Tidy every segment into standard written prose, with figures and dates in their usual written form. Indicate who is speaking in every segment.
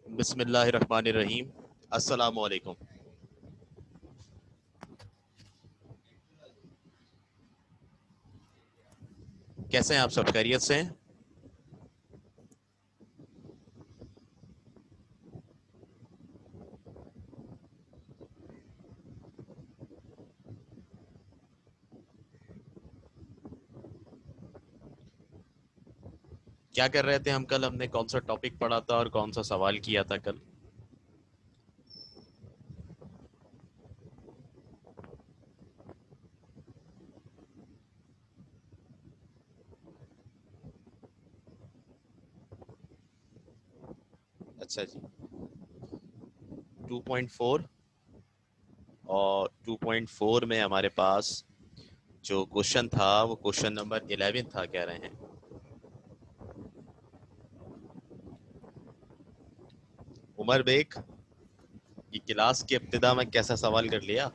Speaker 1: बिस्मिल्लाहिर्रहमानिर्रहीम। अस्सलामु अलैकुम। कैसे हैं आप सब? खैरियत से हैं? क्या कर रहे थे हम कल? हमने कौन सा टॉपिक पढ़ा था और कौन सा सवाल किया था कल? अच्छा जी। 2.4 और 2.4 में हमारे पास जो क्वेश्चन था वो क्वेश्चन नंबर 11 था, कह रहे हैं। उमर बेग, ये क्लास के इब्तिदा में कैसा सवाल कर लिया?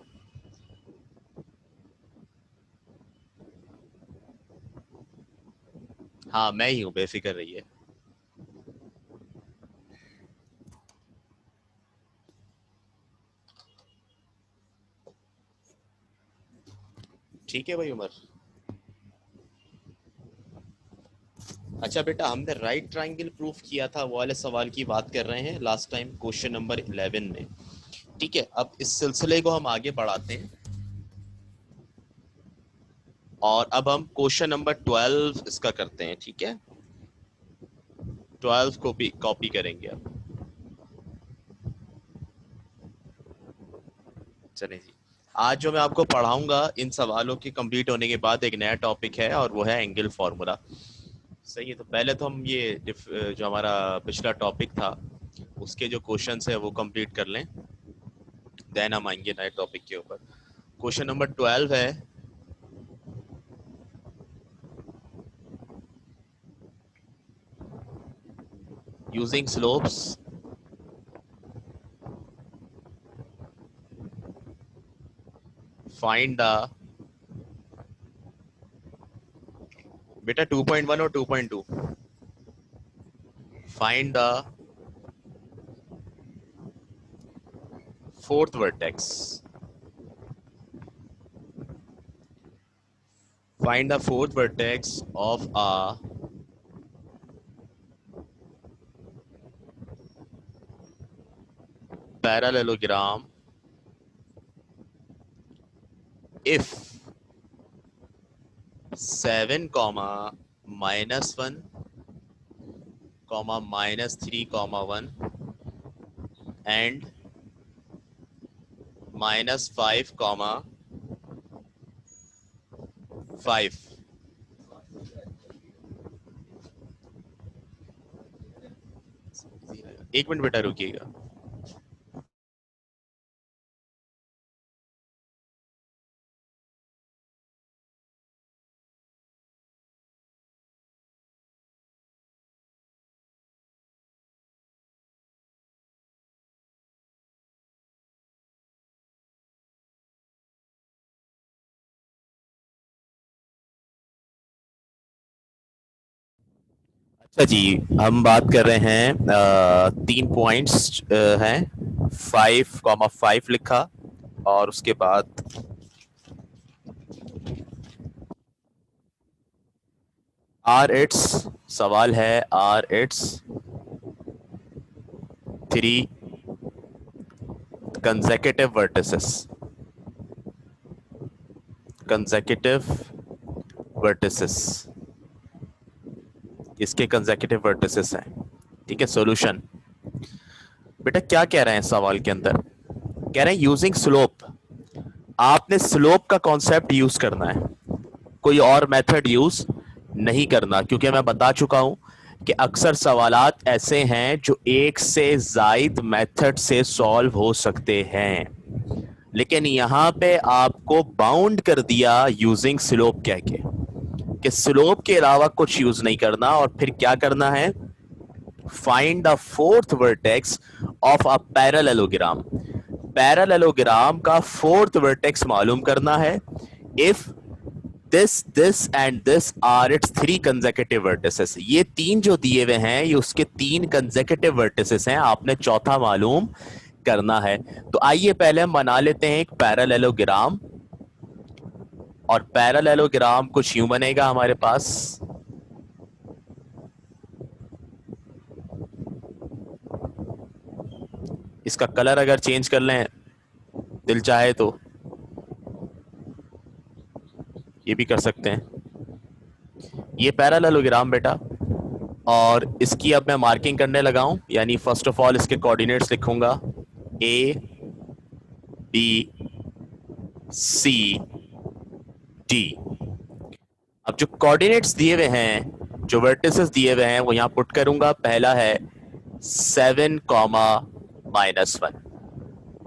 Speaker 1: हाँ, मैं ही हूँ, बेफिक्र रहिए। ठीक है भाई उमर। अच्छा बेटा, हमने राइट ट्रायंगल प्रूफ किया था, वो वाले सवाल की बात कर रहे हैं लास्ट टाइम, क्वेश्चन नंबर 11 में। ठीक है, अब इस सिलसिले को हम आगे बढ़ाते हैं और अब हम क्वेश्चन नंबर 12 इसका करते हैं। ठीक है, 12 कॉपी कॉपी करेंगे अब। चलें जी। आज जो मैं आपको पढ़ाऊंगा, इन सवालों के कंप्लीट होने के बाद एक नया टॉपिक है और वो है एंगल फार्मूला। सही है, तो पहले तो हम ये जो हमारा पिछला टॉपिक था उसके जो क्वेश्चंस है वो कंप्लीट कर लें, देन हम आएंगे नए टॉपिक के ऊपर। क्वेश्चन नंबर 12 है, यूजिंग स्लोप्स फाइंड द, बेटा 2.1 और 2.2, find the fourth vertex, find the fourth vertex of a parallelogram if 7 comma minus 1 comma minus 3 comma 1 and minus 5 comma 5। एक मिनट बेटा रुकिएगा। अच्छा जी, हम बात कर रहे हैं, 3 पॉइंट्स हैं, 5,5 लिखा और उसके बाद आर इट्स, सवाल है are its 3 consecutive vertices, consecutive vertices, इसके consecutive vertices हैं। ठीक है, सॉल्यूशन। बेटा क्या कह रहे हैं सवाल के अंदर? कह रहे हैं यूजिंग स्लोप, आपने स्लोप का कॉन्सेप्ट यूज करना है, कोई और मेथड यूज नहीं करना, क्योंकि मैं बता चुका हूं कि अक्सर सवालात ऐसे हैं जो एक से जायद मेथड से सॉल्व हो सकते हैं, लेकिन यहां पे आपको बाउंड कर दिया यूजिंग स्लोप कह के, कि स्लोप के अलावा कुछ यूज नहीं करना। और फिर क्या करना है? Find the fourth vertex of a parallelogram, parallelogram का फोर्थ वर्टेक्स मालूम करना है। If this and this are its 3 consecutive vertices. ये 3 जो दिए हुए हैं ये उसके 3 कंसेक्यूटिव वर्टिसेस हैं, आपने चौथा मालूम करना है। तो आइए पहले हम बना लेते हैं एक पैरेललोग्राम, और पैरेललोग्राम कुछ यूं बनेगा हमारे पास। इसका कलर अगर चेंज कर लें दिल चाहे तो ये भी कर सकते हैं। ये पैरेललोग्राम बेटा, और इसकी अब मैं मार्किंग करने लगा हूं, यानी फर्स्ट ऑफ ऑल इसके कोऑर्डिनेट्स लिखूंगा ए बी सी डी। अब जो कोऑर्डिनेट्स दिए हुए हैं, जो वर्टिसेस दिए हुए हैं वो यहां पुट करूंगा। पहला है 7, -1,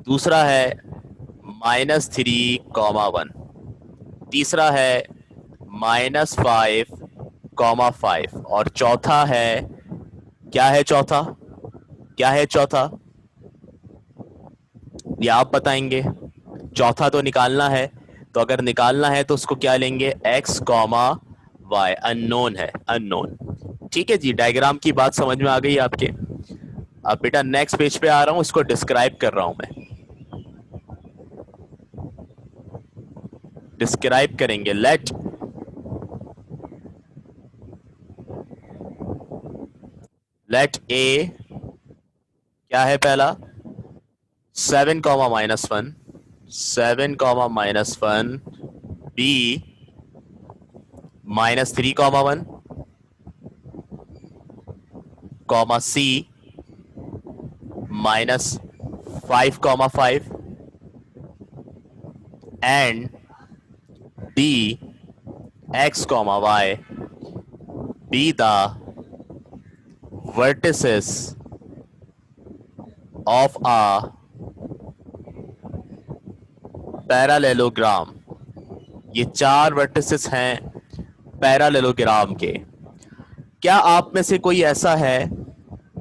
Speaker 1: दूसरा है -3, 1, तीसरा है -5, 5, और चौथा है, क्या है चौथा, क्या है चौथा, ये आप बताएंगे। चौथा तो निकालना है, तो अगर निकालना है तो उसको क्या लेंगे, x, y, अननोन है, अननोन। ठीक है जी, डायग्राम की बात समझ में आ गई आपके। अब बेटा नेक्स्ट पेज पे आ रहा हूं, इसको डिस्क्राइब कर रहा हूं मैं। डिस्क्राइब करेंगे, लेट ए, क्या है पहला 7, -1, 7, -1, B -3, 1, C -5, and D x, y be the vertices of a parallelogram। ये 4 वर्टिसेस हैं पैरालेलोग्राम के। क्या आप में से कोई ऐसा है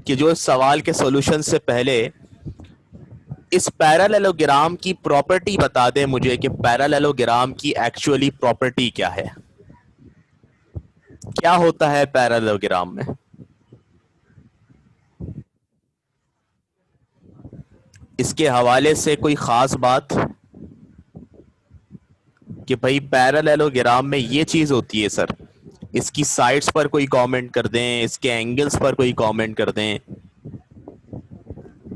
Speaker 1: कि जो इस सवाल के सॉल्यूशन से पहले इस पैरालेलोग्राम की प्रॉपर्टी बता दे मुझे कि पैरालेलोग्राम की एक्चुअली प्रॉपर्टी क्या है, क्या होता है पैरालेलोग्राम में? इसके हवाले से कोई खास बात कि भाई पैरालेलोग्राम में ये चीज होती है सर, इसकी साइड्स पर कोई कमेंट कर दें, इसके एंगल्स पर कोई कमेंट कर दें।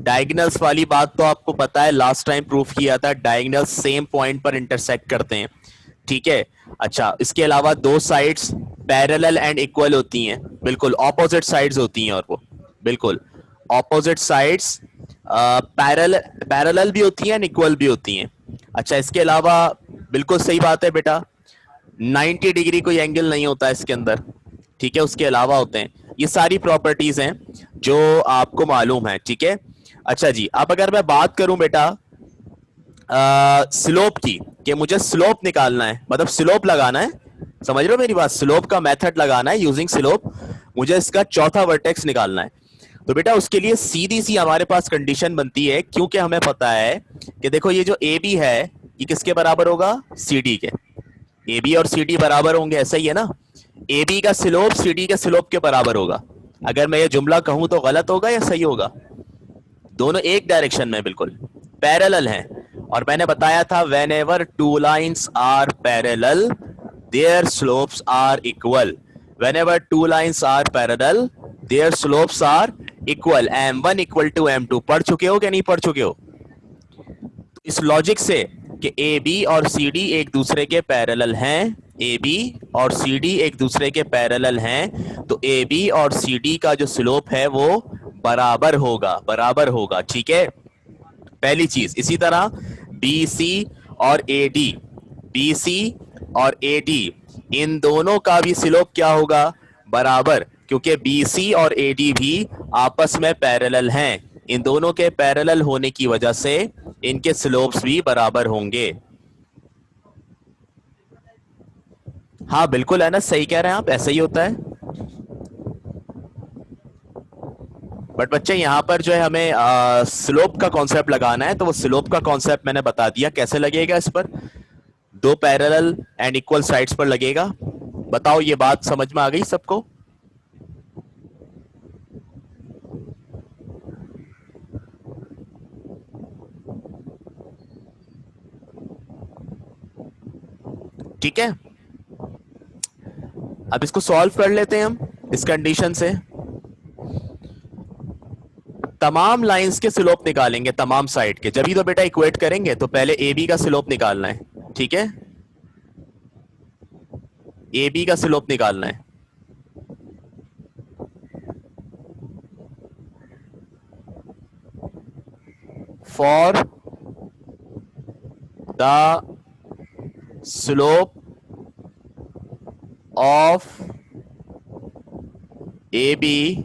Speaker 1: डायगोनल्स वाली बात तो आपको पता है, लास्ट टाइम प्रूफ किया था, डायगोनल्स सेम पॉइंट पर इंटरसेक्ट करते हैं। ठीक है, अच्छा, इसके अलावा दो साइड्स पैरेलल एंड इक्वल होती हैं, बिल्कुल ऑपोजिट साइड्स होती हैं, और वो बिल्कुल ऑपोजिट साइड्स पैरेलल भी होती हैं, इक्वल भी होती हैं। अच्छा, इसके अलावा बिल्कुल सही बात है बेटा, 90 डिग्री कोई एंगल नहीं होता इसके अंदर। ठीक है, उसके अलावा होते हैं। ये सारी प्रॉपर्टीज हैं जो आपको मालूम है। ठीक है, अच्छा जी, अब अगर मैं बात करूं बेटा स्लोप की, कि मुझे स्लोप निकालना है, मतलब स्लोप लगाना है, समझ रहे हो मेरी बात, स्लोप का मेथड लगाना है, यूजिंग स्लोप मुझे इसका चौथा वर्टेक्स निकालना है। तो बेटा उसके लिए सीधी सी हमारे पास कंडीशन बनती है, क्योंकि हमें पता है कि देखो ये जो ए बी है ये किसके बराबर होगा, सी डी के। ए बी और सी डी बराबर होंगे, ऐसा ही है ना, ए बी का स्लोप सी डी के स्लोप के बराबर होगा। अगर मैं ये जुमला कहूं तो गलत होगा या सही होगा? दोनों एक डायरेक्शन में बिल्कुल पैरेलल हैं, और मैंने बताया था whenever two lines are parallel their slopes are equal। whenever two lines are parallel their slopes are equal। m1 equal to m2 पढ़ चुके हो कि नहीं पढ़ चुके हो? तो इस लॉजिक से कि ए बी और सी डी एक दूसरे के पैरेलल हैं, ए बी और सी डी एक दूसरे के पैरेलल हैं, तो ए बी और सी डी का जो स्लोप है वो बराबर होगा, बराबर होगा। ठीक है, पहली चीज। इसी तरह बी सी और ए डी, बी सी और ए डी इन दोनों का भी स्लोप क्या होगा, बराबर, क्योंकि बी सी और ए डी भी आपस में पैरेलल हैं। इन दोनों के पैरेलल होने की वजह से इनके स्लोप्स भी बराबर होंगे। हाँ बिल्कुल है ना, सही कह रहे हैं आप, ऐसा ही होता है। बट बच्चे यहाँ पर जो है हमें स्लोप का कॉन्सेप्ट लगाना है, तो वो स्लोप का कॉन्सेप्ट मैंने बता दिया कैसे लगेगा इस पर। दो पैरेलल एंड इक्वल साइड्स पर लगेगा। बताओ ये बात समझ में आ गई सबको? ठीक है, अब इसको सॉल्व कर लेते हैं हम इस कंडीशन से। तमाम लाइंस के स्लोप निकालेंगे, तमाम साइड के। जब भी तो बेटा इक्वेट करेंगे तो पहले ए बी का स्लोप निकालना है, ठीक है? ए बी का स्लोप निकालना है। For the slope of A B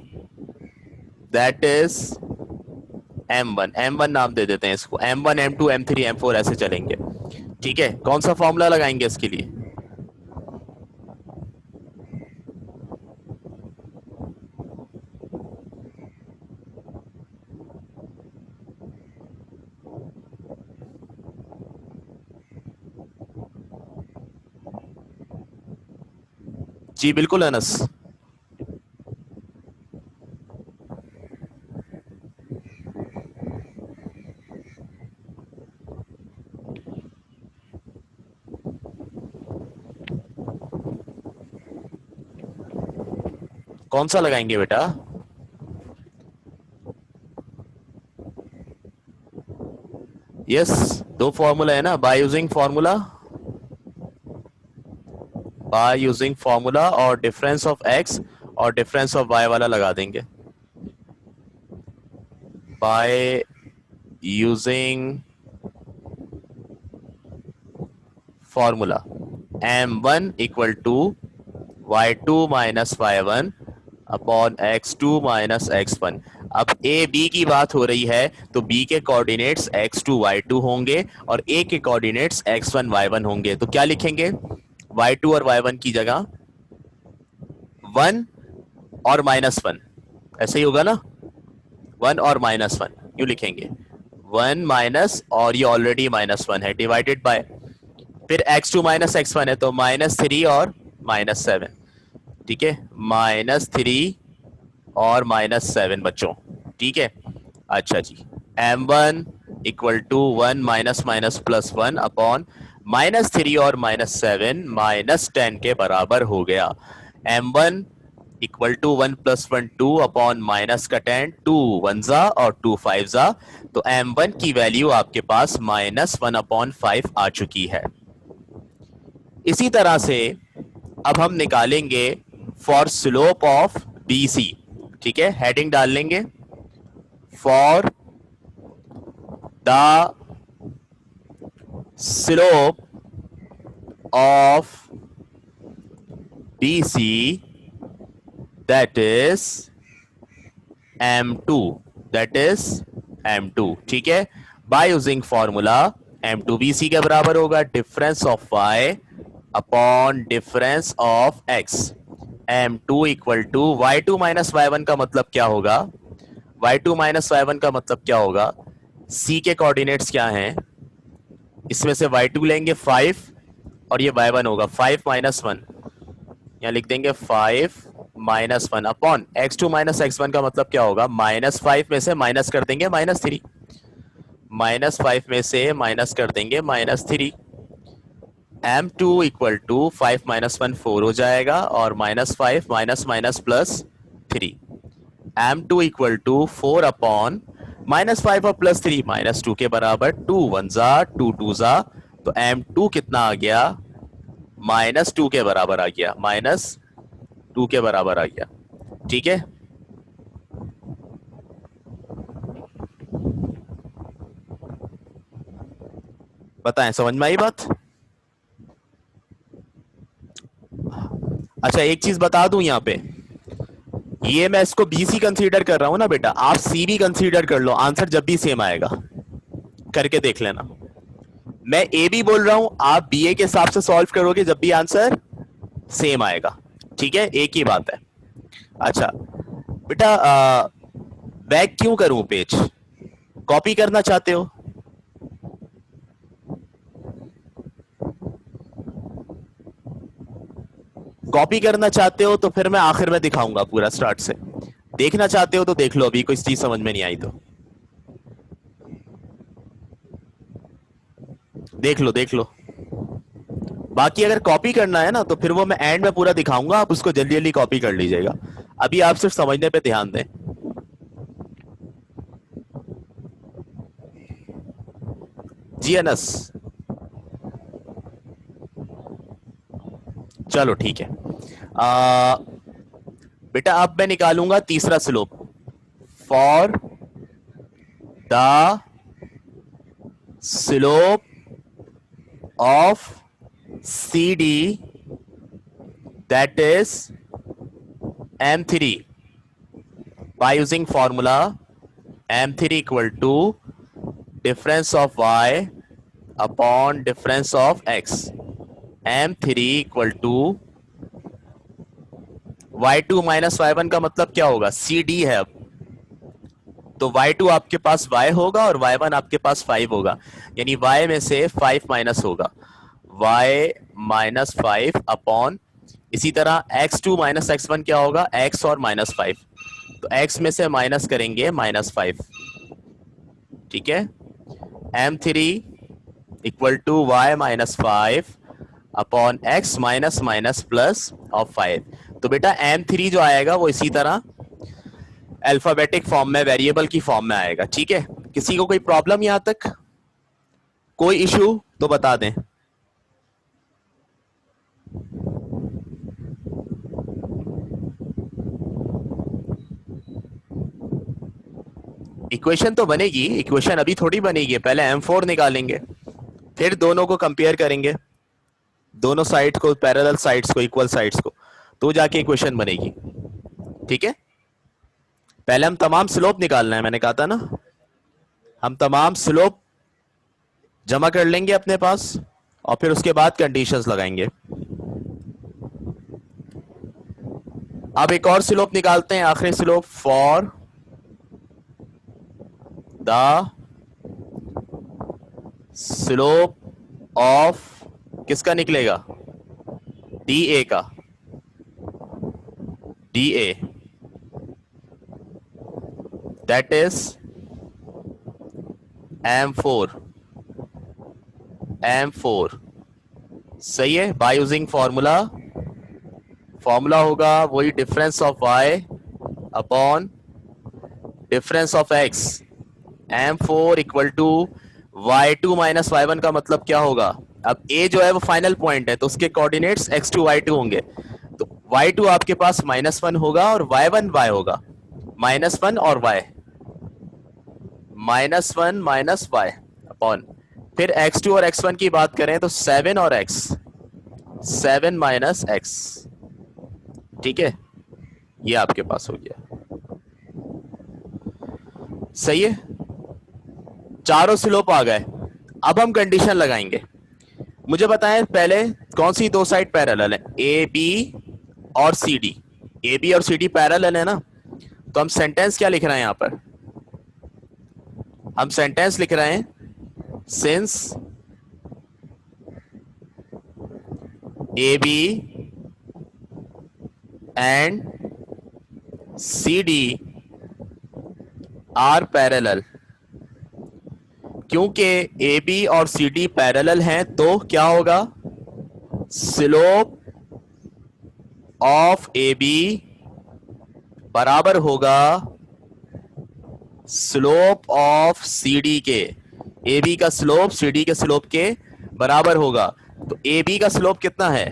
Speaker 1: that is M1 नाम दे देते हैं इसको, M1 M2 M3 M4 ऐसे चलेंगे। ठीक है, कौन सा फॉर्मूला लगाएंगे इसके लिए? जी बिल्कुल अनस। कौन सा लगाएंगे बेटा? यस, दो फॉर्मूला है ना, बाय यूजिंग फॉर्मूला और डिफरेंस ऑफ एक्स और डिफरेंस ऑफ वाई वाला लगा देंगे। By using formula M1 equal to y2 minus y1 upon x2 minus x1। अब ए बी की बात हो रही है तो b के कोऑर्डिनेट्स x2 y2 होंगे और a के कोऑर्डिनेट्स x1 y1 होंगे। तो क्या लिखेंगे y2 और y1 की जगह? 1 और -1, ऐसे ही होगा ना? 1 और -1 क्यों लिखेंगे? 1 माइनस और ये ऑलरेडी -1 है, डिवाइडेड बाय, फिर x2 माइनस x1 है तो -3 और -7। ठीक है, -3 और -7 बच्चों। ठीक है, अच्छा जी। M1 equal to 1 minus minus plus 1 upon -3 और -7 -10 के बराबर हो गया। M1 equal to 1 plus 1 2 upon minus का 10, 2 1 जा और 2 5 जा, तो M1 की वैल्यू आपके पास -1 अपॉन 5 आ चुकी है। इसी तरह से अब हम निकालेंगे फॉर स्लोप ऑफ BC। ठीक है, हेडिंग डाल लेंगे, for the slope of BC that is M2। ठीक है, bye using formula M2 BC के बराबर होगा difference of Y upon difference of X। M2 equal to Y2 minus Y1 का मतलब क्या होगा? Y2 माइनस Y1 का मतलब क्या होगा? C के कोऑर्डिनेट्स क्या हैं? इसमें से Y2 लेंगे 5 और ये Y1 होगा 5 माइनस 1, यहाँ लिख देंगे 5 minus 1 upon x2 minus x1 का मतलब क्या होगा? -5 में से माइनस कर देंगे -3, -5 में से माइनस कर देंगे -3। M2 इक्वल टू 5 माइनस 1 4 हो जाएगा और -5 minus minus plus 3। M2 equal to 4 upon -5 और +3 -2 के बराबर, 2 1 जा 2 2 जा, तो M2 कितना आ गया? -2 के बराबर आ गया, -2 के बराबर आ गया। ठीक है, बताएं समझ में आई बात? अच्छा एक चीज बता दूं यहाँ पे, ये मैं इसको BC कंसीडर कर रहा हूं ना बेटा, आप C भी कंसीडर कर लो, आंसर जब भी सेम आएगा, करके देख लेना। मैं AB बोल रहा हूं, आप BA के हिसाब से सॉल्व करोगे जब भी आंसर सेम आएगा। ठीक है, एक ही बात है। अच्छा बेटा, बैक क्यों करूं पेज? कॉपी करना चाहते हो? कॉपी करना चाहते हो तो फिर मैं आखिर में दिखाऊंगा पूरा स्टार्ट से, देखना चाहते हो तो देख लो, अभी कोई चीज समझ में नहीं आई तो देख लो देख लो। बाकी अगर कॉपी करना है ना तो फिर वो मैं एंड में पूरा दिखाऊंगा, आप उसको जल्दी जल्दी कॉपी कर लीजिएगा। अभी आप सिर्फ समझने पे ध्यान दें। जी अनस, चलो ठीक है। बेटा अब मैं निकालूंगा तीसरा slope. For the slope of C D that is M3 by using formula M3 equal to difference of y upon difference of x. M3 equal to y2 minus y1 का मतलब क्या होगा, CD है अब, तो y2 आपके पास y होगा और y1 आपके पास 5 होगा, यानी y में से 5 माइनस होगा, y माइनस 5 अपॉन, इसी तरह x2 माइनस x1 क्या होगा, x और माइनस 5, तो x में से माइनस करेंगे माइनस 5, ठीक है। M3 equal to y minus 5 upon x minus minus plus of 5। तो बेटा M3 जो आएगा वो इसी तरह अल्फाबेटिक फॉर्म में, वेरिएबल की फॉर्म में आएगा, ठीक है। किसी को कोई प्रॉब्लम यहां तक, कोई इशू तो बता दें। इक्वेशन तो बनेगी, इक्वेशन अभी थोड़ी बनेगी, पहले M4 निकालेंगे, फिर दोनों को कंपेयर करेंगे, दोनों साइड को, पैरेलल साइड्स को, इक्वल साइड्स को, तो जाके इक्वेशन बनेगी, ठीक है। पहले हम तमाम स्लोप निकालना है, मैंने कहा था ना, हम तमाम स्लोप जमा कर लेंगे अपने पास और फिर उसके बाद कंडीशंस लगाएंगे। अब एक और स्लोप निकालते हैं, आखिरी slope, for the slope of, किसका निकलेगा, DA का, DA that is M4, M4 सही है। बाय यूजिंग फॉर्मूला, फॉर्मूला होगा वही difference of y upon difference of x। M4 equal to y2 minus y1 का मतलब क्या होगा, अब a जो है वो फाइनल पॉइंट है तो उसके कोऑर्डिनेट्स x2 y2 होंगे, तो y2 आपके पास -1 होगा और y1 y होगा, -1 और y, -1 माइनस y अपॉन, फिर x2 और x1 की बात करें तो 7 और x, 7 माइनस x, ठीक है, ये आपके पास हो गया, सही है। चारों स्लोप आ गए, अब हम कंडीशन लगाएंगे। मुझे बताएं पहले कौन सी दो साइड पैरेलल है, ए बी और सी डी, ए बी और सी डी पैरेलल है ना, तो हम सेंटेंस क्या लिख रहे हैं यहां पर, हम सेंटेंस लिख रहे हैं, since A B and C D are parallel, क्योंकि ए बी और सी डी पैरेलल हैं तो क्या होगा, स्लोप ऑफ ए बी बराबर होगा स्लोप ऑफ सी डी के, ए बी का स्लोप सी डी के स्लोप के बराबर होगा। तो ए बी का स्लोप कितना है,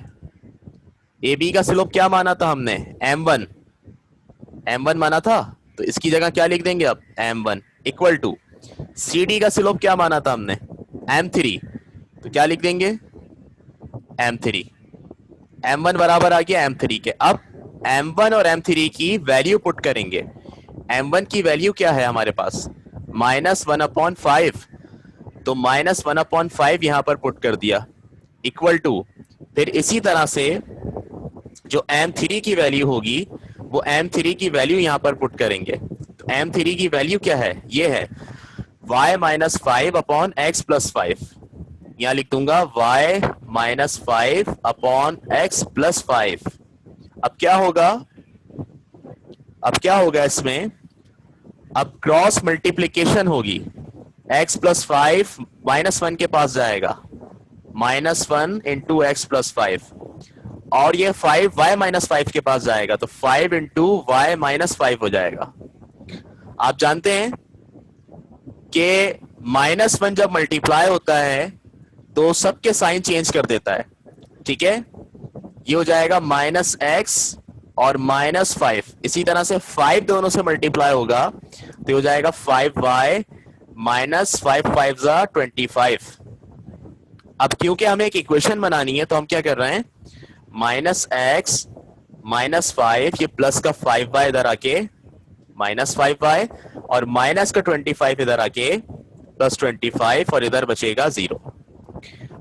Speaker 1: ए बी का स्लोप क्या माना था हमने, M1, M1 माना था, तो इसकी जगह क्या लिख देंगे अब, M1 equal to C D का स्लोप क्या माना था हमने, M3, तो क्या लिख देंगे, M3, M1 बराबर आ गया M3 के। अब M1 और M3 की वैल्यू पुट करेंगे, M1 की वैल्यू क्या है हमारे पास, -1/5, तो -1/5 यहां पर पुट कर दिया, इक्वल टू, फिर इसी तरह से जो M3 की वैल्यू होगी वो M3 की वैल्यू यहां पर पुट करेंगे, तो M3 की वैल्यू क्या है, ये है y minus 5 upon x plus 5, यहां लिख दूंगा y minus 5 upon x plus 5, अब क्या होगा, अब क्या होगा इसमें, अब क्रॉस मल्टीप्लीकेशन होगी, x प्लस 5 -1 के पास जाएगा, -1 इंटू एक्स प्लस 5, और ये 5 y -5 के पास जाएगा, तो 5 इंटू वाई -5 हो जाएगा। आप जानते हैं कि -1 जब मल्टीप्लाई होता है तो सबके साइन चेंज कर देता है, ठीक है। ये हो जाएगा -x और -5, इसी तरह से 5 दोनों से मल्टीप्लाई होगा तो हो जाएगा 5y -5 5 25। अब क्योंकि हमें एक इक्वेशन बनानी है तो हम क्या कर रहे हैं, -x -5, ये प्लस का 5y इधर आके -5y, और माइनस का 25 इधर आके +25, और इधर बचेगा 0।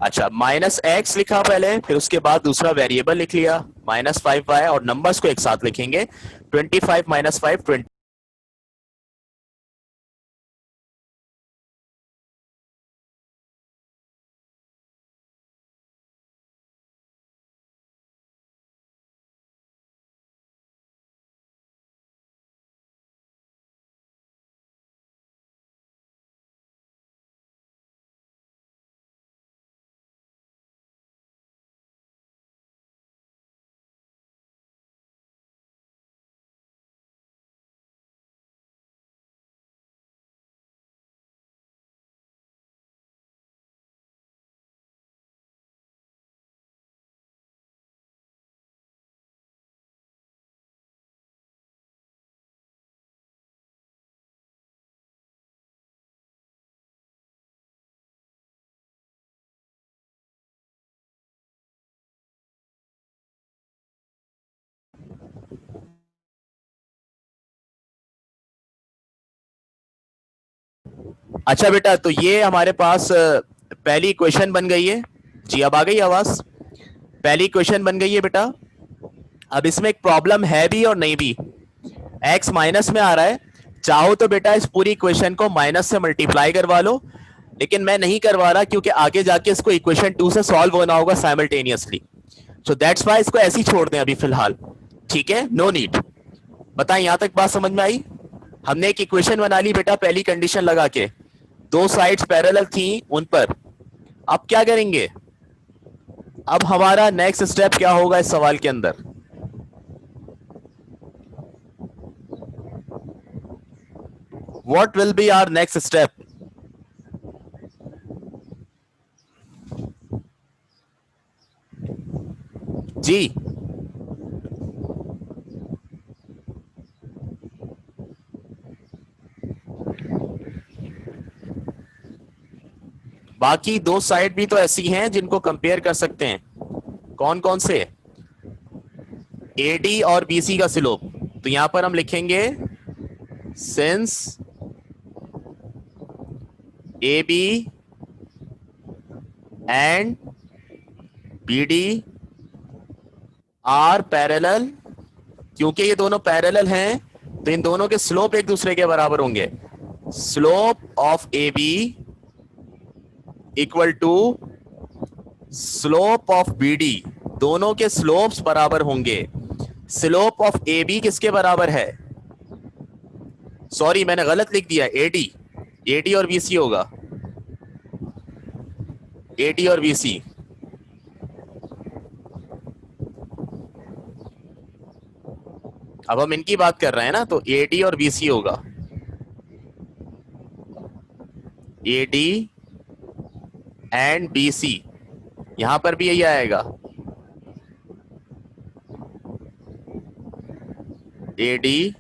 Speaker 1: अच्छा, -x लिखा पहले, फिर उसके बाद दूसरा वेरिएबल लिख लिया -5y, और नंबर्स को एक साथ लिखेंगे, 25 -5 20। अच्छा बेटा, तो ये हमारे पास पहली इक्वेशन बन गई है जी। अब आ गई आवाज, पहली इक्वेशन बन गई है बेटा। अब इसमें एक प्रॉब्लम है भी और नहीं भी, x माइनस में आ रहा है, चाहो तो बेटा इस पूरी इक्वेशन को माइनस से मल्टीप्लाई करवा लो, लेकिन मैं नहीं करवा रहा क्योंकि आगे जाके इसको इक्वेशन 2 से सॉल्व होना होगा साइमल्टेनियसली, सो दैट्स व्हाई इसको ऐसे ही छोड़ दें अभी फिलहाल, ठीक है, नो नीड। बताएं, यहां तक बात समझ में आई? हमने एक इक्वेशन बना ली बेटा पहली कंडीशन लगा के, दो साइड्स पैरेलल थी उन पर। अब क्या करेंगे, अब हमारा नेक्स्ट स्टेप क्या होगा इस सवाल के अंदर? What will be our next step? जी, बाकी दो साइड भी तो ऐसी हैं जिनको कंपेयर कर सकते हैं। कौन कौन से? AD और BC का स्लोप, तो यहां पर हम लिखेंगे since AB and BD are parallel, क्योंकि ये दोनों पैरेलल हैं तो इन दोनों के स्लोप एक दूसरे के बराबर होंगे। Slope of AB equal to slope of BD, दोनों के स्लोप्स बराबर होंगे। स्लोप ऑफ AB किसके बराबर है? सॉरी मैंने गलत लिख दिया, AD और BC होगा, AD और BC। अब हम इनकी बात कर रहे हैं ना, तो AD और BC होगा, AD एंड BC, यहां पर भी यही आएगा, AD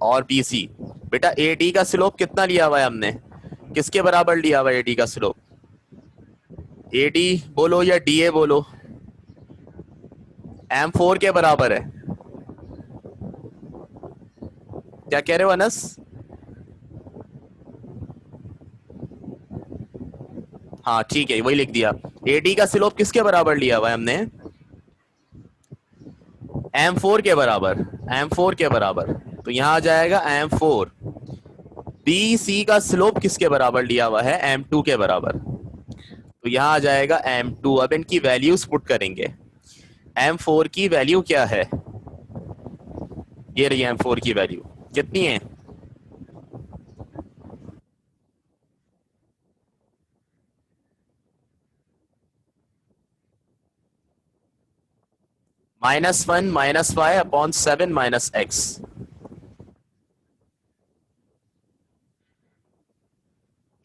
Speaker 1: और BC। बेटा AD का स्लोप कितना लिया हुआ है हमने, किसके बराबर लिया हुआ है AD का स्लोप? AD बोलो या DA बोलो, M4 के बराबर है। क्या कह रहे हो अनस? हाँ ठीक है, वही लिख दिया। AD का स्लोप किसके बराबर लिया हुआ है हमने? M4 के बराबर, M4 के बराबर, तो यहां आ जाएगा M4। BC का स्लोप किसके बराबर लिया हुआ है? M2 के बराबर, तो यहां आ जाएगा M2। अब इनकी वैल्यूज पुट करेंगे, M4 की वैल्यू क्या है? ये रही M4 की वैल्यू कितनी है? -1 -y upon 7 -x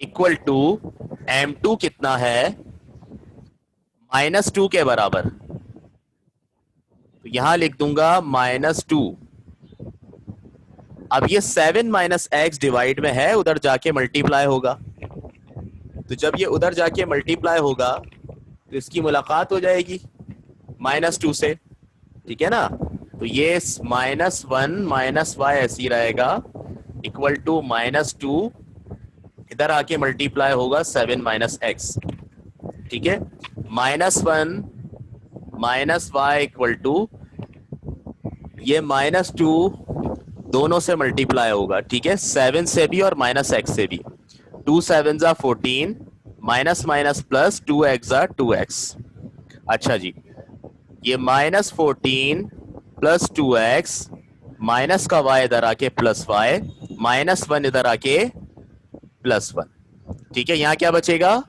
Speaker 1: equal to M2 कितना है? -2 के बराबर। तो यहां लिख दूंगा -2। अब ये 7 -x डिवाइड में है, उधर जाके मल्टीप्लाई होगा। तो जब ये उधर जाके मल्टीप्लाई होगा तो इसकी मुलाकात हो जाएगी -2 से, ठीक है ना। तो ये -1 -y ऐसी रहेगा इक्वल टू -2, इधर आके मल्टीप्लाई होगा 7 -x, ठीक है। -1 -y इक्वल टू ये -2 दोनों से मल्टीप्लाई होगा, ठीक है, 7 से भी और -x से भी। 2 7 जा 14, माइनस माइनस प्लस 2x जा 2x। अच्छा जी, ये -14 प्लस 2x माइनस का y इधर आके प्लस y, -1 इधर आके +1, ठीक है। यहां क्या बचेगा?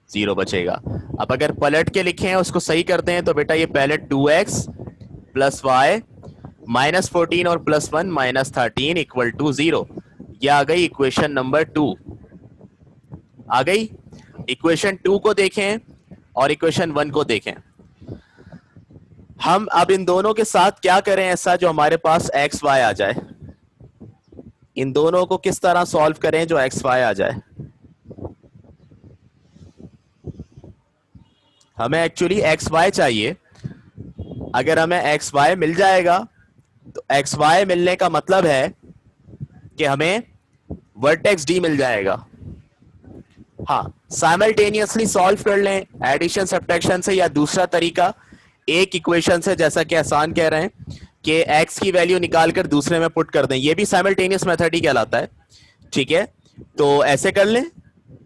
Speaker 1: 0 बचेगा। अब अगर पलट के लिखे हैं उसको सही करते हैं तो बेटा ये पहले 2x प्लस y -14 और +1 -13 इक्वल टू 0। ये आ गई इक्वेशन नंबर 2। आ गई। इक्वेशन 2 को देखें और इक्वेशन 1 को देखें। हम अब इन दोनों के साथ क्या करें ऐसा जो हमारे पास एक्स वाई आ जाए? इन दोनों को किस तरह सॉल्व करें जो एक्स वाई आ जाए? हमें एक्चुअली एक्स वाई चाहिए। अगर हमें एक्स वाई मिल जाएगा तो एक्स वाई मिलने का मतलब है कि हमें वर्टेक्स डी मिल जाएगा। हाँ, साइमल्टेनियसली सॉल्व कर लें एडिशन सब्ट्रैक्शन से, या दूसरा तरीका एक इक्वेशन से, जैसा कि आसान कह रहे हैं कि एक्स की वैल्यू निकालकर दूसरे में पुट कर दें, ये भी साइमल्टेनियस मेथड ही कहलाता है, ठीक है। तो ऐसे कर लें,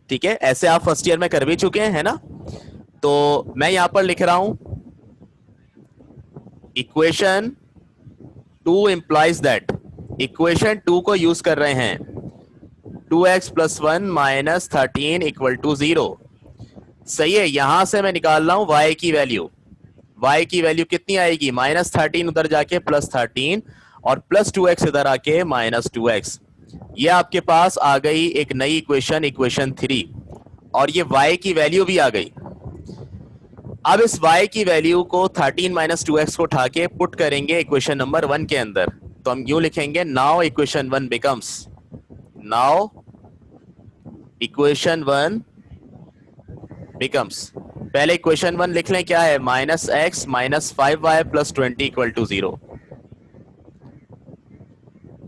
Speaker 1: ठीक है, ऐसे आप फर्स्ट ईयर में कर भी चुके हैं, है ना। तो मैं यहां पर लिख रहा हूं इक्वेशन 2 इंप्लाइज दैट, इक्वेशन 2 को यूज कर रहे हैं 2x + 1 -13 इक्वल टू 0। सही है। यहां से मैं निकाल रहा हूं y की वैल्यू। y की वैल्यू कितनी आएगी? -13 उधर जाके +13 और +2x इधर आके -2x। ये आपके पास आ गई एक नई इक्वेशन, इक्वेशन 3, और ये y की वैल्यू भी आ गई। अब इस y की वैल्यू को 13 - 2x को उठा के पुट करेंगे इक्वेशन नंबर 1 के अंदर। तो हम यूं लिखेंगे, now equation 1 becomes, now equation 1 becomes, पहले इक्वेशन 1 लिख लें, क्या है? -x -5y + 20 equal to 0।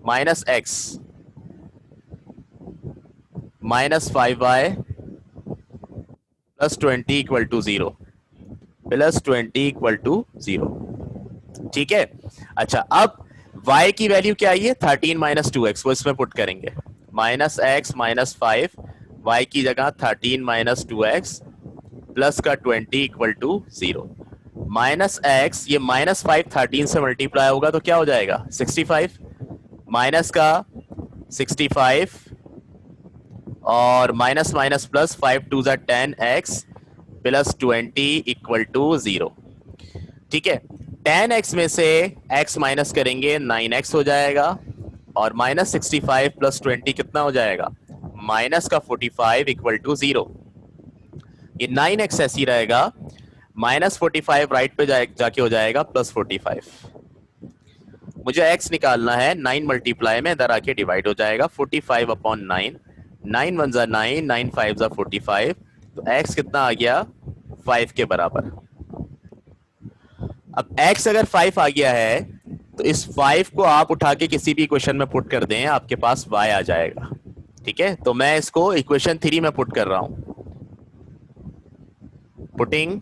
Speaker 1: -x -5y + 20 equal to 0, +20 equal to 0, ठीक है। अच्छा, अब y की वैल्यू क्या आई है? 13 - 2x, वो इसमें पुट करेंगे। -x -5, y की जगह 13 - 2x प्लस का 20 इक्वल टू 0। -x, ये -5 13 से मल्टीप्लाई होगा तो क्या हो जाएगा? 65, माइनस का 65 और माइनस माइनस प्लस 5 2 ज़ा 10x प्लस 20 इक्वल टू 0, ठीक है। 10x में से x माइनस करेंगे 9x हो जाएगा, और -65 + 20 कितना हो जाएगा? -45 इक्वल टू 0। ये 9x ऐसी रहेगा, -45 राइट पे जाके हो जाएगा +45। मुझे x निकालना है, 9 मल्टीप्लाई में इधर आके डिवाइड हो जाएगा, 45 अपॉन 9, 9 1 ज़ा 9, 9 5 ज़ा 45, तो x कितना आ गया? 5 के बराबर। अब x अगर 5 आ गया है तो इस 5 को आप उठा के किसी भी इक्वेशन में पुट कर दें, आपके पास y आ जाएगा, ठीक है। तो मैं इसको इक्वेशन 3 में पुट कर रहा हूं, putting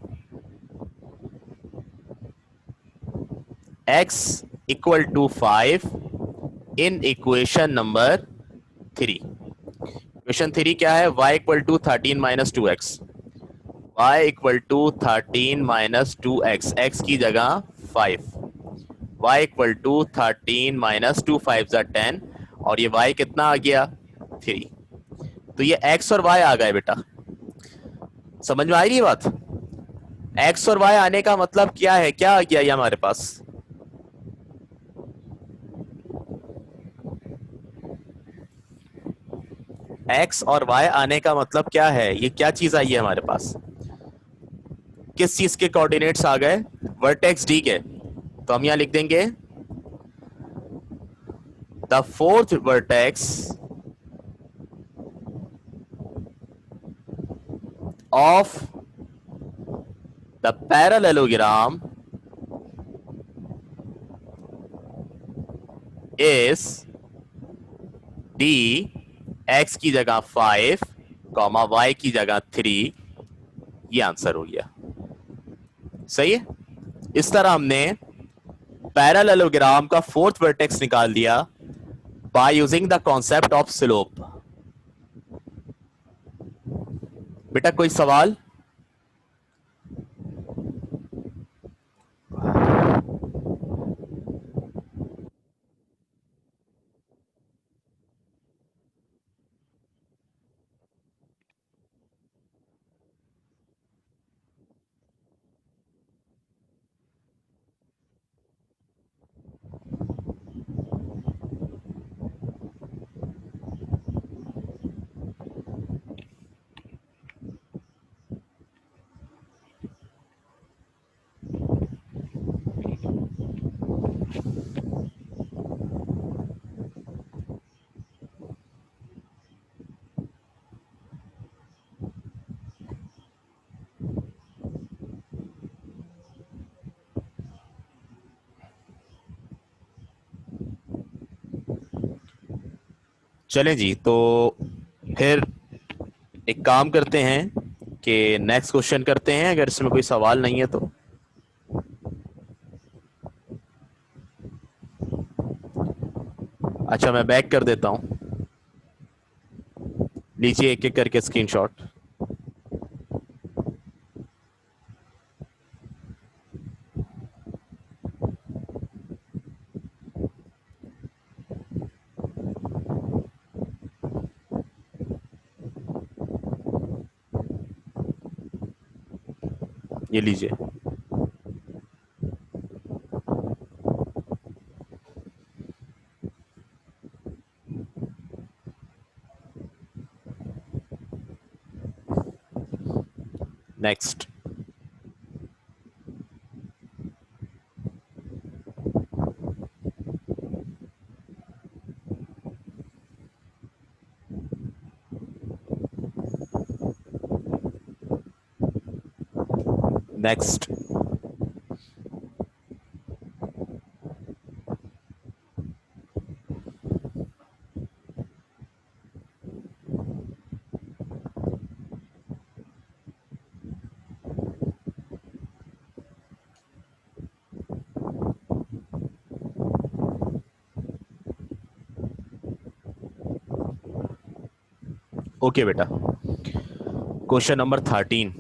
Speaker 1: x equal to 5 in equation number 3। Equation 3 क्या है? y equal to 13 - 2x, y equal to 13 minus 2x, x की जगह 5, y इक्वल टू 13 माइनस 2 5 ज़ा 10, और ये y कितना आ गया 3। तो ये x और y आ गए बेटा, समझ में आ रही है बात? x और y आने का मतलब क्या है, क्या आ गया ये हमारे पास? x और y आने का मतलब क्या है, ये क्या चीज आई है हमारे पास? किस चीज के कोऑर्डिनेट्स आ गए? वर्टेक्स डी के। तो हम यहां लिख देंगे the fourth vertex of the parallelogram is D, x की जगह 5 कॉमा वाई की जगह 3। ये आंसर हो गया, सही है। इस तरह हमने पैरेललोग्राम का फोर्थ वर्टेक्स निकाल दिया by using the concept of slope. बेटा कोई सवाल? चलें जी, तो फिर एक काम करते हैं कि नेक्स्ट क्वेश्चन करते हैं, अगर इसमें कोई सवाल नहीं है तो। अच्छा मैं बैक कर देता हूं, लीजिए एक एक करके स्क्रीनशॉट। ये लीजिए। नेक्स्ट। नेक्स्ट। ओके बेटा, question number 13।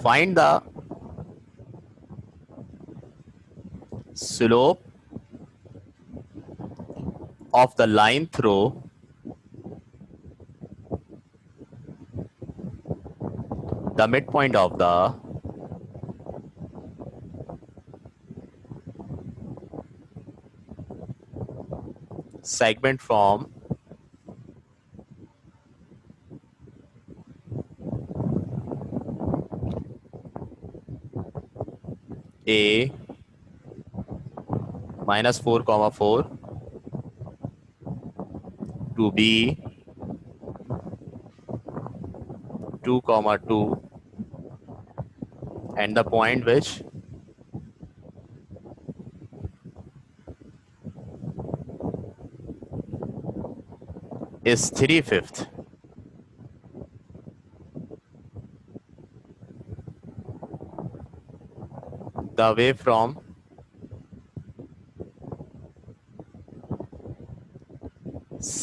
Speaker 1: Find the slope of the line through the midpoint of the segment from A minus 4 comma 4 to B 2 comma 2, and the point which is 3/5 the way from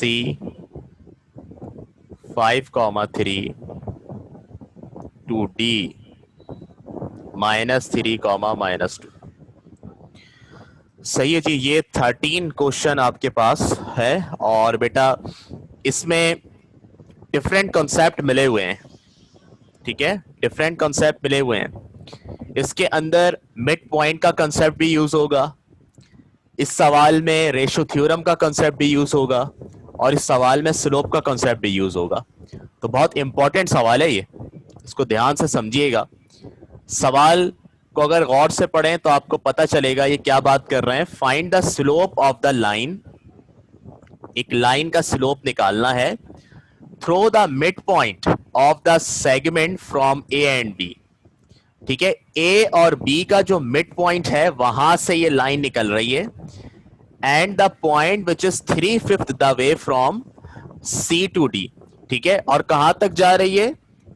Speaker 1: C 5,3 to D -3, -2। सही है जी। ये 13 question आपके पास है और बेटा इसमें different concept मिले हुए हैं, ठीक है, डिफरेंट कॉन्सेप्ट मिले हुए हैं। इसके अंदर मिड पॉइंट का कॉन्सेप्ट भी यूज होगा, इस सवाल में रेशो थ्योरम का कॉन्सेप्ट भी यूज होगा और इस सवाल में स्लोप का कॉन्सेप्ट भी यूज होगा। तो बहुत इंपॉर्टेंट सवाल है ये, इसको ध्यान से समझिएगा। सवाल को अगर गौर से पढ़ें तो आपको पता चलेगा ये क्या बात कर रहे हैं। Find the slope of the line, एक लाइन का स्लोप निकालना है through the mid point of the segment from A and B. ठीक है, ए और बी का जो मिड पॉइंट है वहां से ये लाइन निकल रही है and the point which is 3/5 the way from C to D. ठीक है, और कहां तक जा रही है,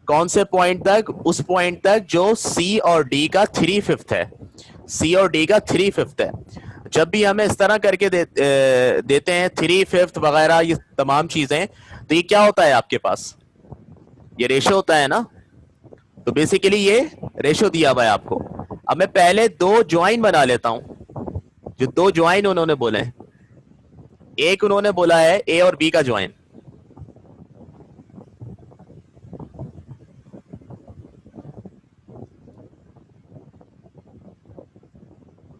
Speaker 1: कौन से पॉइंट तक, उस पॉइंट तक जो सी और डी का 3/5 है, सी और डी का 3/5 है। जब भी हमें इस तरह करके देते हैं 3/5 वगैरह ये तमाम चीजें, तो ये क्या होता है आपके पास, ये रेशो होता है ना। तो बेसिकली ये रेशो दिया हुआ है आपको। अब मैं पहले दो ज्वाइन बना लेता हूं, जो दो ज्वाइन उन्होंने बोले हैं। एक उन्होंने बोला है ए और बी का ज्वाइन,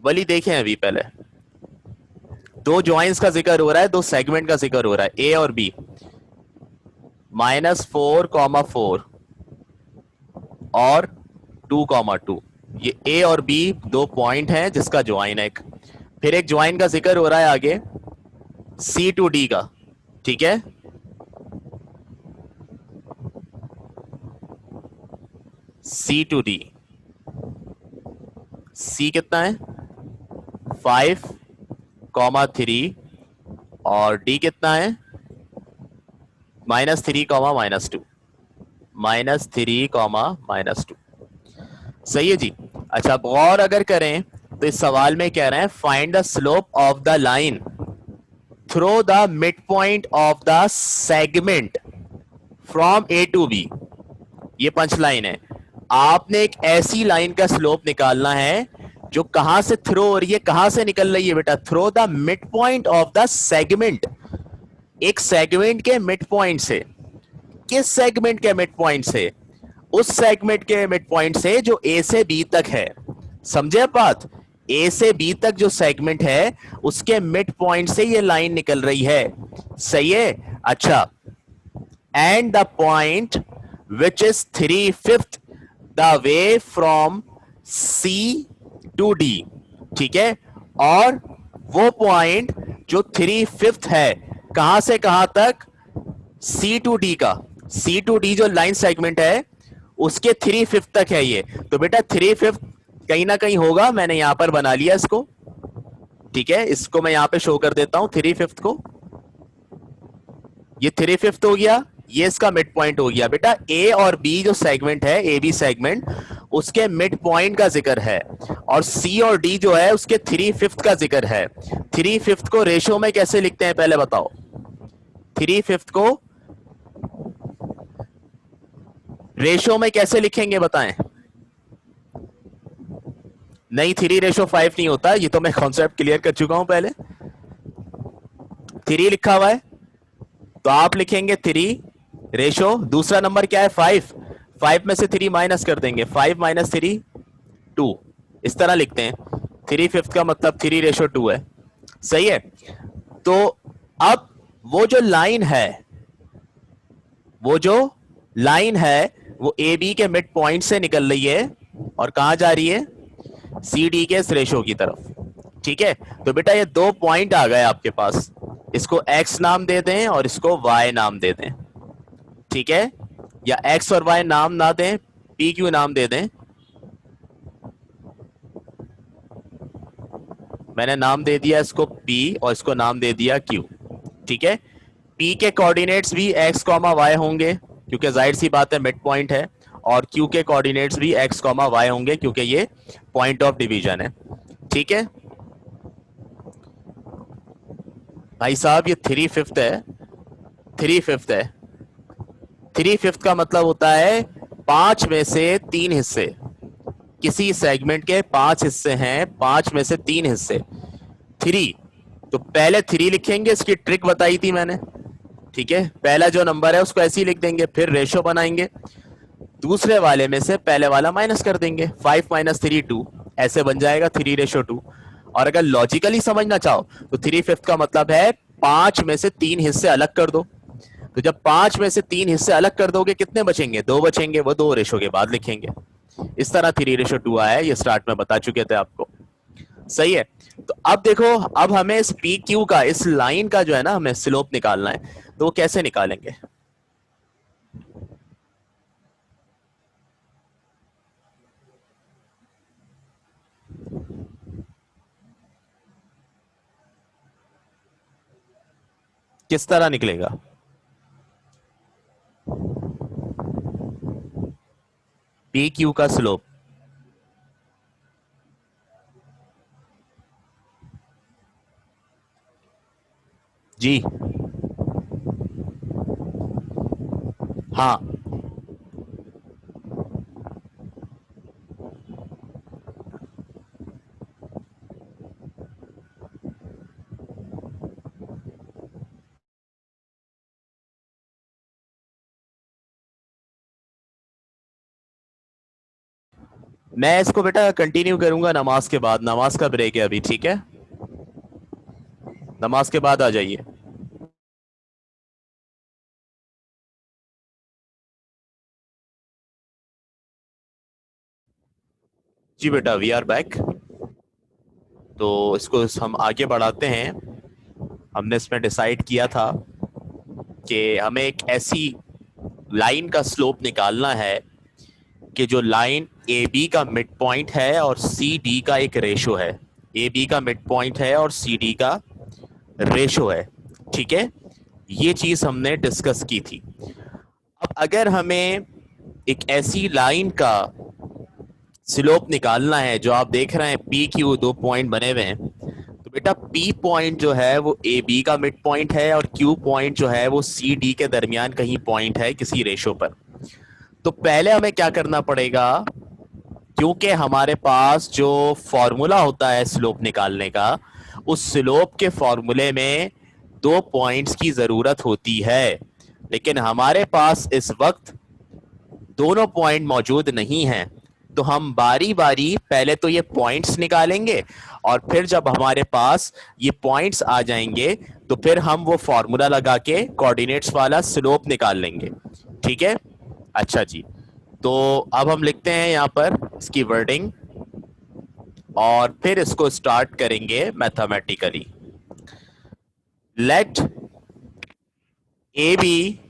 Speaker 1: वली देखें अभी पहले दो ज्वाइंस का जिक्र हो रहा है, दो सेगमेंट का जिक्र हो रहा है, ए और बी, -4,4 और 2,2। ये ए और बी दो पॉइंट हैं जिसका ज्वाइन है। फिर एक ज्वाइन का जिक्र हो रहा है आगे सी टू डी का। ठीक है, सी टू डी, सी कितना है 5,3 और डी कितना है -3, -2, -3, -2। सही है जी। अच्छा, अब गौर अगर करें तो इस सवाल में कह रहे हैं find the slope of the line through the mid point of the segment from A to B. ये पंच लाइन है, आपने एक ऐसी लाइन का स्लोप निकालना है जो कहां से थ्रो हो रही है, कहां से निकल रही है बेटा, through the mid point of the segment, एक सेगमेंट के मिड पॉइंट से। किस सेगमेंट के मिड पॉइंट से, उस सेगमेंट के मिड पॉइंट से जो ए से बी तक है। समझे बात, ए से बी तक जो सेगमेंट है उसके मिड पॉइंट से ये लाइन निकल रही है। सही है। अच्छा, and the point which is 3/5 the way from C to D. ठीक है, और वो पॉइंट जो 3/5 है कहां से कहां तक, सी टू डी का, सी टू डी जो लाइन सेगमेंट है उसके 3/5 तक है ये। तो बेटा 3/5 कहीं ना कहीं होगा, मैंने यहां पर बना लिया इसको। ठीक है, इसको मैं यहां पे शो कर देता हूं 3/5 को। ये 3/5 हो गया, ये इसका मिड पॉइंट हो गया। बेटा ए और बी जो सेगमेंट है, ए बी सेगमेंट, उसके मिड पॉइंट का जिक्र है और सी और डी जो है उसके 3/5 का जिक्र है। 3/5 को रेशो में कैसे लिखते हैं पहले बताओ, 3/5 को रेशो में कैसे लिखेंगे बताएं। नहीं, 3/5 नहीं होता, ये तो मैं कॉन्सेप्ट क्लियर कर चुका हूं पहले। 3 लिखा हुआ है तो आप लिखेंगे 3 रेशो, दूसरा नंबर क्या है 5, 5 में से 3 माइनस कर देंगे, 5 - 3 2, इस तरह लिखते हैं। 3/5 का मतलब 3/2 है। सही है। तो अब वो जो लाइन है, वो जो लाइन है वो ए बी के मिड पॉइंट से निकल रही है और कहां जा रही है, सी डी के इस रेशो की तरफ। ठीक है, तो बेटा ये दो पॉइंट आ गए आपके पास, इसको एक्स नाम दे दें और इसको वाई नाम दे दें। ठीक है, या एक्स और वाई नाम ना दें, पी क्यू नाम दे दें। मैंने नाम दे दिया इसको पी और इसको नाम दे दिया क्यू। ठीक है, पी के कोऑर्डिनेट्स भी एक्स कॉमा वाई होंगे क्योंकि जाहिर सी बात है मिड पॉइंट है, और क्यू के कोऑर्डिनेट्स भी एक्स कॉमा वाई होंगे क्योंकि ये पॉइंट ऑफ डिवीजन है। ठीक है भाई साहब, ये 3/5 है 3/5 है। 3/5 का मतलब होता है 5 में से 3 हिस्से। किसी सेगमेंट के 5 हिस्से हैं, 5 में से 3 हिस्से 3। तो पहले 3 लिखेंगे, इसकी ट्रिक बताई थी मैंने। ठीक है, पहला जो नंबर है उसको ऐसे ही लिख देंगे, फिर रेशो बनाएंगे, दूसरे वाले में से पहले वाला माइनस कर देंगे। 5 - 3 2, ऐसे बन जाएगा 3/2। और अगर लॉजिकली समझना चाहो तो 3/5 का मतलब है 5 में से 3 हिस्से अलग कर दो। तो जब 5 में से 3 हिस्से अलग कर दोगे कितने बचेंगे? 2 बचेंगे, वो 2 रेशो के बाद लिखेंगे। इस तरह 3/2 आया है, ये स्टार्ट में बता चुके थे आपको। सही है। तो अब देखो, अब हमें इस पी क्यू का, इस लाइन का जो है ना, हमें स्लोप निकालना है। तो वो कैसे निकालेंगे? किस तरह निकलेगा? पी क्यू का स्लोप। जी हाँ। मैं इसको बेटा कंटिन्यू करूंगा नमाज के बाद। नमाज का ब्रेक है अभी, ठीक है? नमाज के बाद आ जाइए। जी बेटा, वी आर बैक। तो इसको हम आगे बढ़ाते हैं। हमने इसमें डिसाइड किया था कि हमें एक ऐसी लाइन का स्लोप निकालना है कि जो लाइन ए बी का मिड पॉइंट है और सी डी का एक रेशो है। ए बी का मिड पॉइंट है और सी डी का रेशो है। ठीक है, ये चीज हमने डिस्कस की थी। अब अगर हमें एक ऐसी लाइन का स्लोप निकालना है, जो आप देख रहे हैं पी क्यू 2 पॉइंट बने हुए हैं, तो बेटा पी पॉइंट जो है वो ए बी का मिड पॉइंट है और क्यू पॉइंट जो है वो सी डी के दरमियान कहीं पॉइंट है किसी रेशो पर। तो पहले हमें क्या करना पड़ेगा, क्योंकि हमारे पास जो फॉर्मूला होता है स्लोप निकालने का, उस स्लोप के फॉर्मूले में 2 पॉइंट्स की जरूरत होती है, लेकिन हमारे पास इस वक्त दोनों पॉइंट मौजूद नहीं हैं। तो हम बारी बारी पहले तो ये पॉइंट्स निकालेंगे, और फिर जब हमारे पास ये पॉइंट्स आ जाएंगे तो फिर हम वो फॉर्मूला लगा के कोऑर्डिनेट्स वाला स्लोप निकाल लेंगे। ठीक है? अच्छा जी। तो अब हम लिखते हैं यहां पर इसकी वर्डिंग, और फिर इसको स्टार्ट करेंगे mathematically. Let A B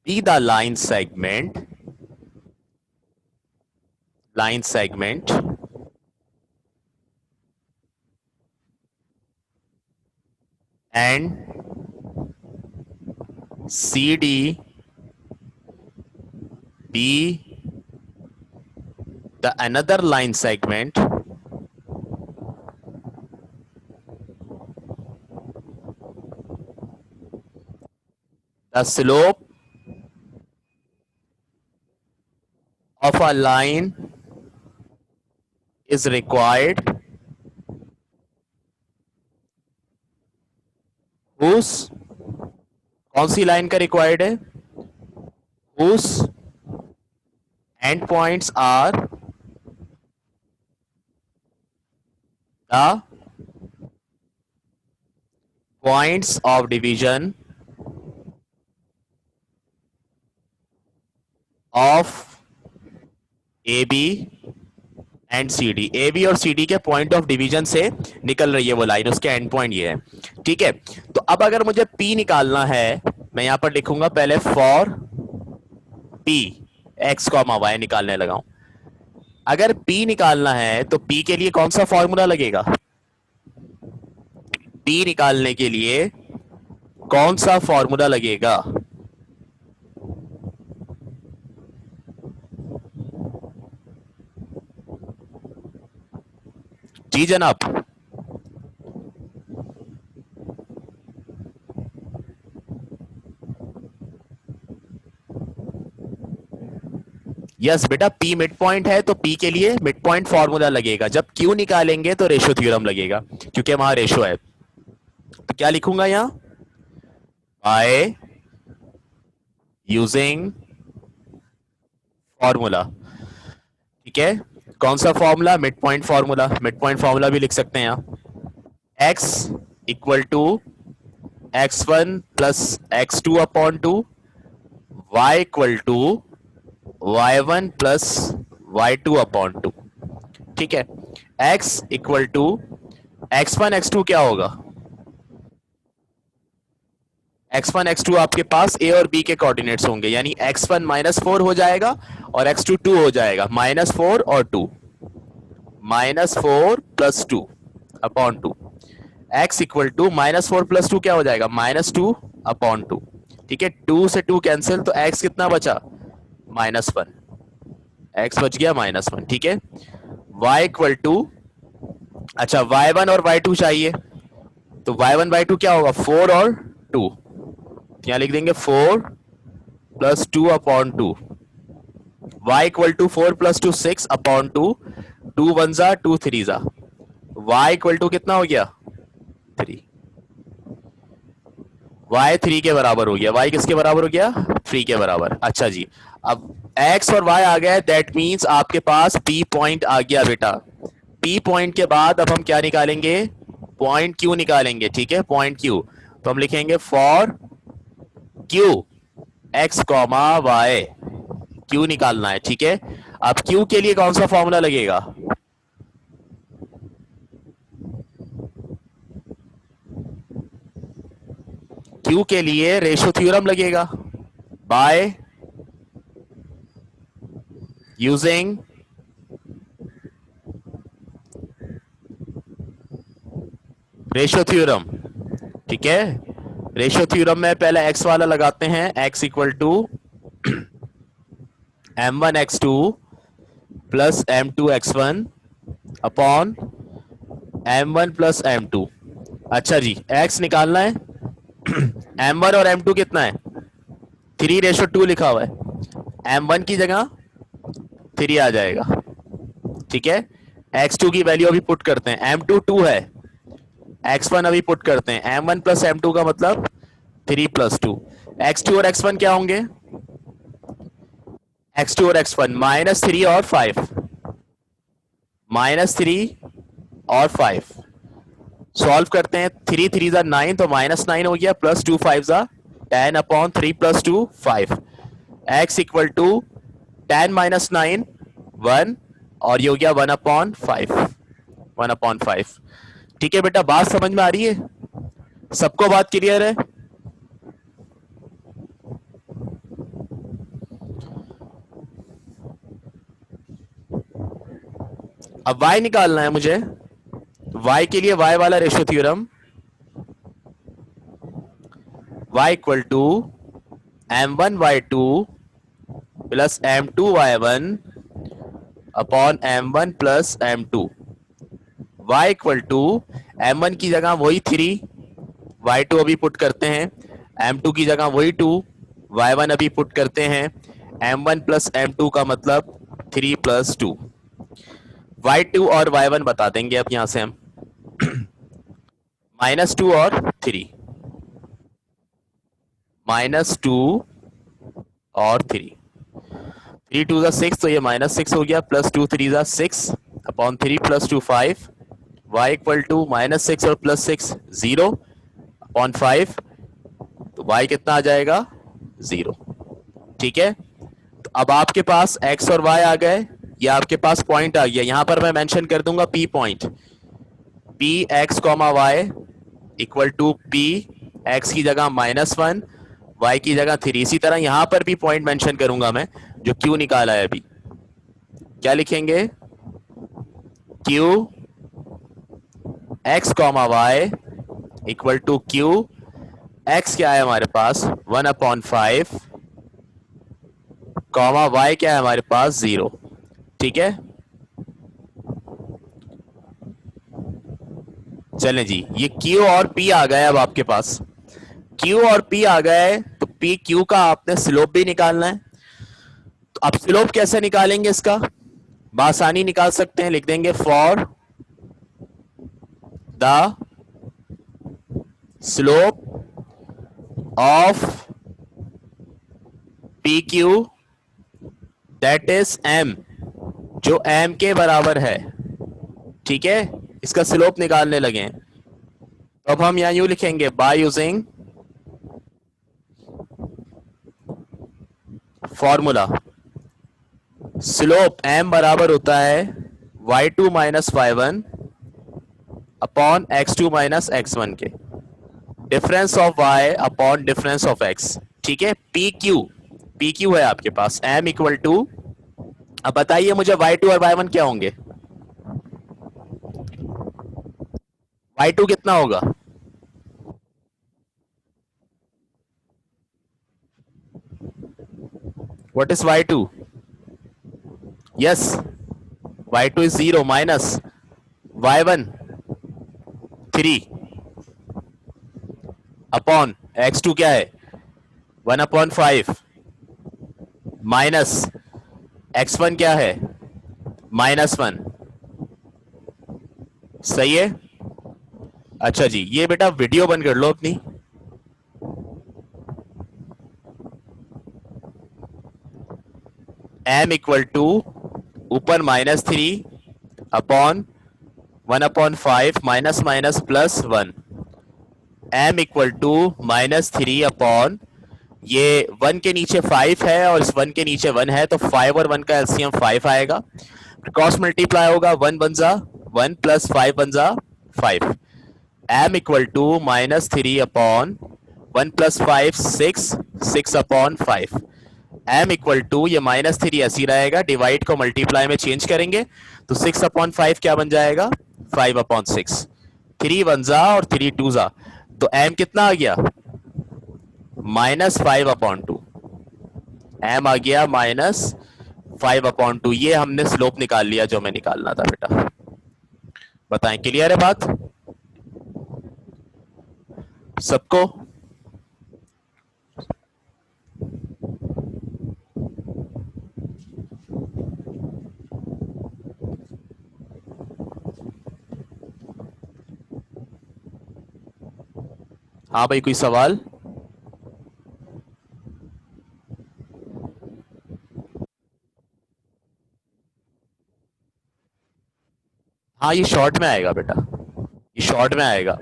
Speaker 1: be the line segment and CD be the another line segment. The slope of a line is required whose, कौन सी लाइन का रिक्वायर्ड है? whose endpoints are the points of division of AB and C D. A B और C D के point of division से निकल रही है वो लाइन, उसके एंड पॉइंट ये है। ठीक है, तो अब अगर मुझे पी निकालना है, मैं यहां पर लिखूंगा पहले for P X comma Y निकालने लगा हूं। अगर पी निकालना है तो पी के लिए कौन सा फॉर्मूला लगेगा? पी निकालने के लिए कौन सा फॉर्मूला लगेगा? जी जनाब। यस बेटा, पी मिड पॉइंट है तो पी के लिए मिड पॉइंट फॉर्मूला लगेगा, जब क्यू निकालेंगे तो रेशो थ्योरम लगेगा, क्योंकि वहां रेशो है। तो क्या लिखूंगा यहां, बाय यूजिंग फॉर्मूला। ठीक है, कौन सा formula, mid point formula. Mid point formula भी लिख सकते हैं यहां, x equal to x1 plus x2 upon two, y equal to y1 plus y2 upon two. ठीक है, x equal to x1 x2 क्या होगा, x1 x2 आपके पास a और b के कोऑर्डिनेट्स होंगे, यानी x1 -4 हो जाएगा और x2 2 हो जाएगा, -4 और 2, -4 plus 2 upon 2। x equal to -4 plus 2 क्या हो जाएगा, -2 अपॉन 2। ठीक है, 2 से 2 कैंसिल, तो x कितना बचा, -1, x बच गया -1। ठीक है, y इक्वल टू, अच्छा y1 और y2 चाहिए, तो y1 y2 क्या होगा, 4 और 2, यहां लिख देंगे 4 plus 2 upon 2। y equal to 4 plus 2 6 upon 2, 2 1 जा 2 3 जा, y इक्वल टू कितना हो गया 3, y 3 के बराबर हो गया, y किसके बराबर हो गया, 3 के बराबर। अच्छा जी, अब x और y आ गया, दैट मींस आपके पास p पॉइंट आ गया बेटा। p पॉइंट के बाद अब हम क्या निकालेंगे, पॉइंट q निकालेंगे। ठीक है, पॉइंट q, तो हम लिखेंगे for q x comma y, q निकालना है। ठीक है, अब q के लिए कौन सा फॉर्मूला लगेगा, q के लिए रेशो थ्योरम लगेगा, बाय यूजिंग रेशो थ्योरम। ठीक है, रेशो थ्योरम में पहले x वाला लगाते हैं, x equal to m1x2 plus m2x1 upon m1 plus m2। अच्छा जी, x निकालना है m1 और m2 कितना है, 3:2 लिखा हुआ है, m1 की जगह 3 आ जाएगा। ठीक है, x2 की वैल्यू अभी पुट करते हैं, m2 2 है, x1 अभी पुट करते हैं, m1 प्लस m2 का मतलब 3 प्लस 2, x2 और x1 क्या होंगे, x2 और x1 -3 और 5, -3 और 5 सॉल्व करते हैं, 3 3 जा 9, तो -9 हो गया, प्लस 2 5 जा 10 upon 3 plus 2 5, x equal to 10 minus 9 1, और ये हो गया 1/5, 1/5। ठीक है बेटा, बात समझ में आ रही है, सबको बात क्लियर है। अब y निकालना है मुझे, y के लिए y वाला ratio theorem, y equal to m1y2 plus m2y1 upon m1 plus m2, y equal to m1 की जगह वही 3, y2 अभी पुट करते हैं, m2 की जगह वही 2, y1 अभी पुट करते हैं, m1 प्लस m2 का मतलब 3 प्लस 2, y2 और y1 बता देंगे अब यहां से हम, -2 और 3, -2 और 3, 3 2 जा 6, तो ये -6 हो गया, प्लस 2 3 जा 6 upon 3 plus 2 5, y equal to -6 और प्लस 6 0 अपॉन 5, तो y कितना आ जाएगा 0। ठीक है, तो अब आपके पास x और y आ गए, या आपके पास पॉइंट आ गया, यहां पर मैं मेंशन कर दूंगा p point, p x comma y equal to p x की जगह -1, y की जगह 3। इसी तरह यहां पर भी पॉइंट मेंशन करूंगा मैं, जो q निकाला है अभी, क्या लिखेंगे, q x comma y equal to q, x क्या है हमारे पास 1/5, कॉमा y क्या है हमारे पास 0। ठीक है, चलें जी, ये q और p आ गए, अब आपके पास q और p आ गए, तो p q का आपने स्लोप भी निकालना है, अब स्लोप कैसे निकालेंगे इसका? बासानी निकाल सकते हैं, लिख देंगे for the slope of P Q that is M, जो एम के बराबर है। ठीक है, इसका स्लोप निकालने लगे हैं। तो अब हम यहां यूं लिखेंगे, by using formula slope M बराबर होता है y2 minus y1 upon x2 minus x1 के, difference of y upon difference of x। ठीक है, पी क्यू है आपके पास, m इक्वल टू, अब बताइए मुझे y2 और y1 क्या होंगे? y2 कितना होगा? What is y2? Yes, y2 is 0 minus y1 3 upon x2 क्या है 1/5 माइनस x1 क्या है -1। सही है। अच्छा जी, ये बेटा वीडियो बंद कर लो अपनी। m इक्वल टू ऊपर -3 upon 1/5 minus minus plus 1, m equal to -3 upon, ये 1 के नीचे 5 है और इस 1 के नीचे 1 है, तो 5 और 1 का एलसीएम 5 आएगा, क्रॉस मल्टीप्लाई होगा, 1 बन जा 1 प्लस 5 बन जा 5, m equal to -3 upon 1 plus 5 6 upon 5, m equal to, ये -3 ऐसी रहेगा, डिवाइड को मल्टीप्लाई में चेंज करेंगे तो 6/5 क्या बन जाएगा 5/6, 3 वन जा और 3 टू जा, तो m कितना आ गया -5/2, m आ गया -5/2। ये हमने स्लोप निकाल लिया जो हमें निकालना था बेटा। बताएं, क्लियर है बात सबको? हाँ भाई, कोई सवाल? हाँ, ये शॉर्ट में आएगा बेटा, ये शॉर्ट में आएगा।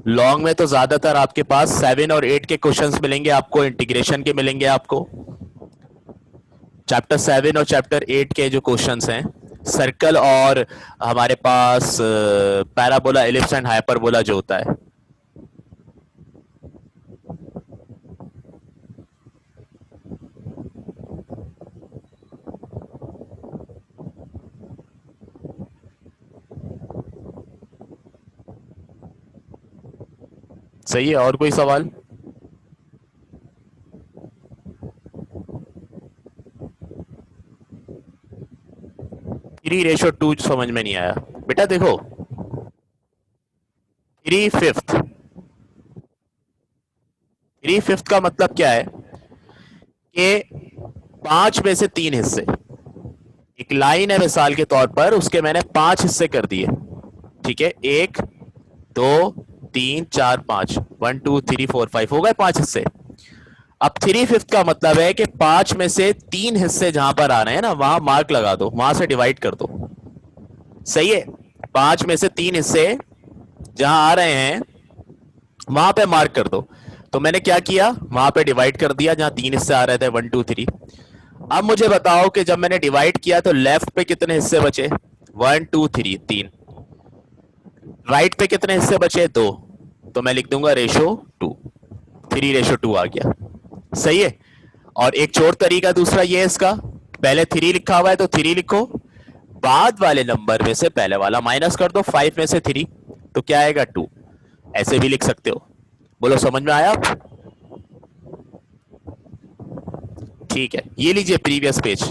Speaker 1: लॉन्ग में तो ज्यादातर आपके पास 7 और 8 के क्वेश्चंस मिलेंगे आपको, इंटीग्रेशन के मिलेंगे आपको, चैप्टर 7 और चैप्टर 8 के जो क्वेश्चंस हैं, सर्कल और हमारे पास पैराबोला, एलिप्स एंड हाइपरबोला जो होता है। सही है, और कोई सवाल? 3:2 समझ में नहीं आया बेटा। देखो, 3/5, 3/5 का मतलब क्या है कि 5 में से 3 हिस्से, एक लाइन है मिसाल के तौर पर, उसके मैंने 5 हिस्से कर दिए। ठीक है, 1 2 3 4 5, 1 2 3 4 5 हो गए 5 हिस्से। अब 3/5 का मतलब है कि 5 में से 3 हिस्से जहां पर आ रहे हैं ना, वहां मार्क लगा दो, वहां से डिवाइड कर दो। सही है, 5 में से 3 हिस्से जहां आ रहे हैं वहां पे मार्क कर दो। तो मैंने क्या किया, वहां पे डिवाइड कर दिया जहां 3 हिस्से आ रहे थे, 1 2 3। अब मुझे बताओ कि जब मैंने डिवाइड किया तो लेफ्ट पे कितने हिस्से बचे? 1 2 3, 3। राइट पे कितने हिस्से बचे? 2। तो मैं लिख दूंगा रेशो 2, 3:2 आ गया। सही है। और एक चोर तरीका दूसरा ये है इसका, पहले 3 लिखा हुआ है तो 3 लिखो, बाद वाले नंबर में से पहले वाला माइनस कर दो, 5 में से 3, तो क्या आएगा 2। ऐसे भी लिख सकते हो। बोलो, समझ में आया आप? ठीक है, ये लीजिए प्रीवियस पेज।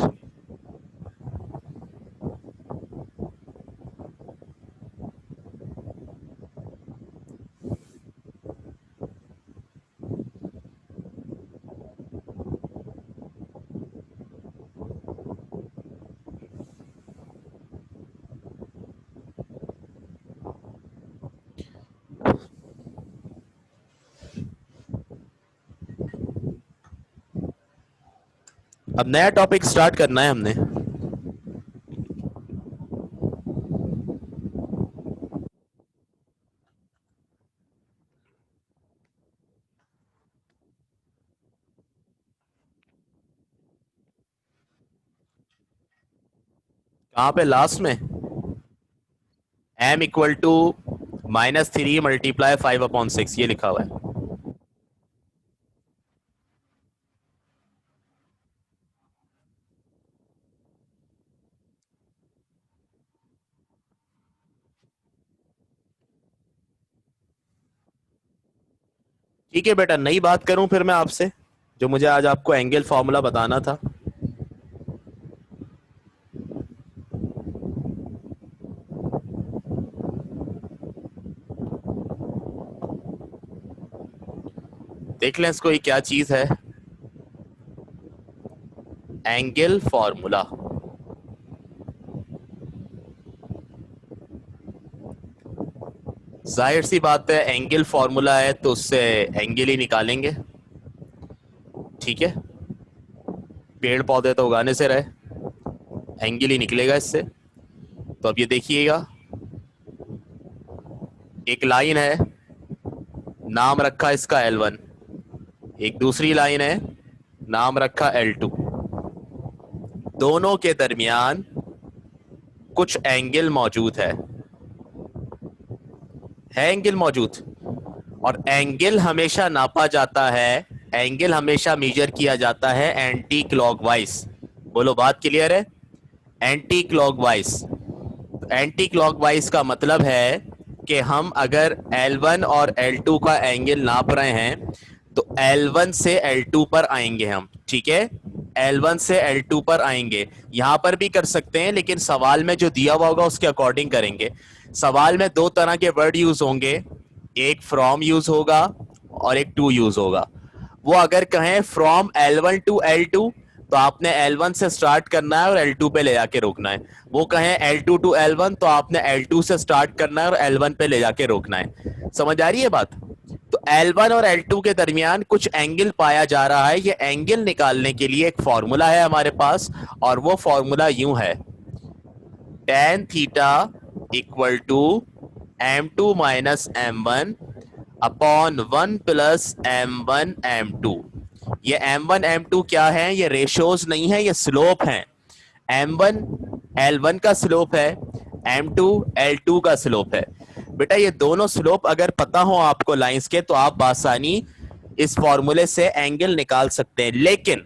Speaker 1: अब नया टॉपिक स्टार्ट करना है हमने। कहाँ पे लास्ट में m इक्वल टू -3 × 5/6 ये लिखा हुआ है। ठीक है बेटा, नई बात करूं फिर मैं आपसे, जो मुझे आज आपको एंगल फॉर्मूला बताना था। देख लें इसको, ये क्या चीज है, एंगल फॉर्मूला। जाहिर सी बात है, एंगल फॉर्मूला है तो उससे एंगल ही निकालेंगे। ठीक है, पेड़ पौधे तो उगाने से रहे, एंगल ही निकलेगा इससे। तो अब ये देखिएगा, एक लाइन है, नाम रखा इसका L1, एक दूसरी लाइन है, नाम रखा L2। दोनों के दरमियान कुछ एंगल मौजूद है एंगल मौजूद। और एंगल हमेशा नापा जाता है, एंगल हमेशा मेजर किया जाता है एंटी क्लॉकवाइज। बोलो, बात क्लियर है? Anti clockwise. एंटी क्लॉकवाइज का मतलब है कि हम अगर L1 और L2 का एंगल नाप रहे हैं तो L1 से L2 पर आएंगे हम। ठीक है, L1 से L2 पर आएंगे। यहां पर भी कर सकते हैं, लेकिन सवाल में जो दिया हुआ होगा उसके अकॉर्डिंग करेंगे। सवाल में दो तरह के वर्ड यूज होंगे, एक फ्रॉम यूज होगा और एक टू यूज होगा। वो अगर कहें फ्रॉम L1 टू L2 तो आपने L1 से स्टार्ट करना है और L2 पे ले जाके रोकना है। वो कहें L2 टू L1 तो आपने L2 से स्टार्ट करना है और L1 पे ले जाके रोकना है। समझ आ रही है बात? तो L1 और L2 के दरमियान कुछ एंगल पाया जा रहा है। ये एंगल निकालने के लिए एक फॉर्मूला है हमारे पास, और वो फॉर्मूला यूं है, tan theta equal to m2 minus m1 upon 1 plus m1 m2। ये m1 m2 क्या है? ये रेशोज नहीं है, ये स्लोप है। m1 L1 का स्लोप है, m2 L2 का स्लोप है। बेटा ये दोनों स्लोप अगर पता हो आपको लाइंस के, तो आप आसानी इस फॉर्मूले से एंगल निकाल सकते हैं। लेकिन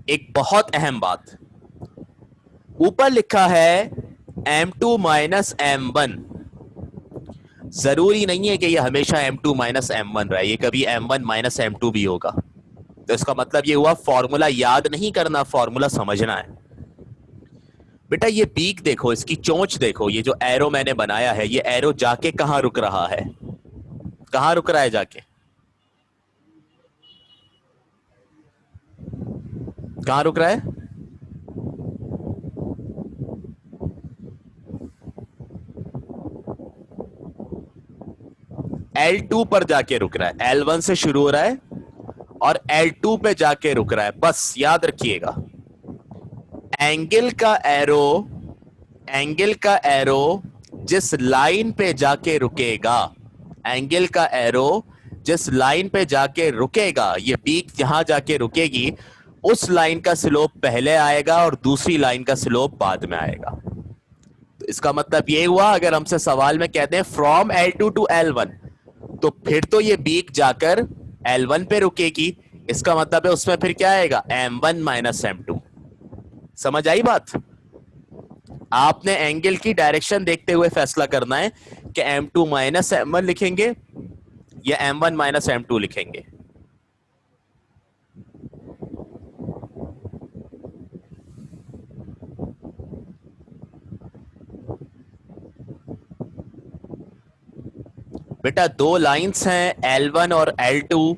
Speaker 1: एक बहुत अहम बात, ऊपर लिखा है m2 माइनस m1, जरूरी नहीं है कि ये हमेशा m2 माइनस m1 रहे, ये कभी m1 माइनस m2 भी होगा। तो इसका मतलब ये हुआ फॉर्मूला याद नहीं करना, फॉर्मूला समझना है। बेटा ये पीक देखो, इसकी चोंच देखो, ये जो एरो मैंने बनाया है, ये एरो जाके कहां रुक रहा है? कहां रुक रहा है जाके? कहां रुक रहा है? L2 पर जाके रुक रहा है। L1 से शुरू हो रहा है और L2 पे जाके रुक रहा है। बस याद रखिएगा, एंगल का एरो, एंगल का एरो जिस लाइन पे जाके रुकेगा, एंगल का एरो जिस लाइन पे जाके रुकेगा, ये पीक जहां जाके रुकेगी, उस लाइन का स्लोप पहले आएगा और दूसरी लाइन का स्लोप बाद में आएगा। तो इसका मतलब ये हुआ, अगर हमसे सवाल में कहते हैं फ्रॉम L2 टू L1, तो फिर तो ये पीक जाकर L1 पे रुकेगी। इसका मतलब है उसमें फिर क्या आएगा? M1 minus M2। समझ आई बात? आपने एंगल की डायरेक्शन देखते हुए फैसला करना है कि M2 माइनस M1 लिखेंगे या M1 माइनस M2 लिखेंगे। बेटा दो लाइंस हैं L1 और L2,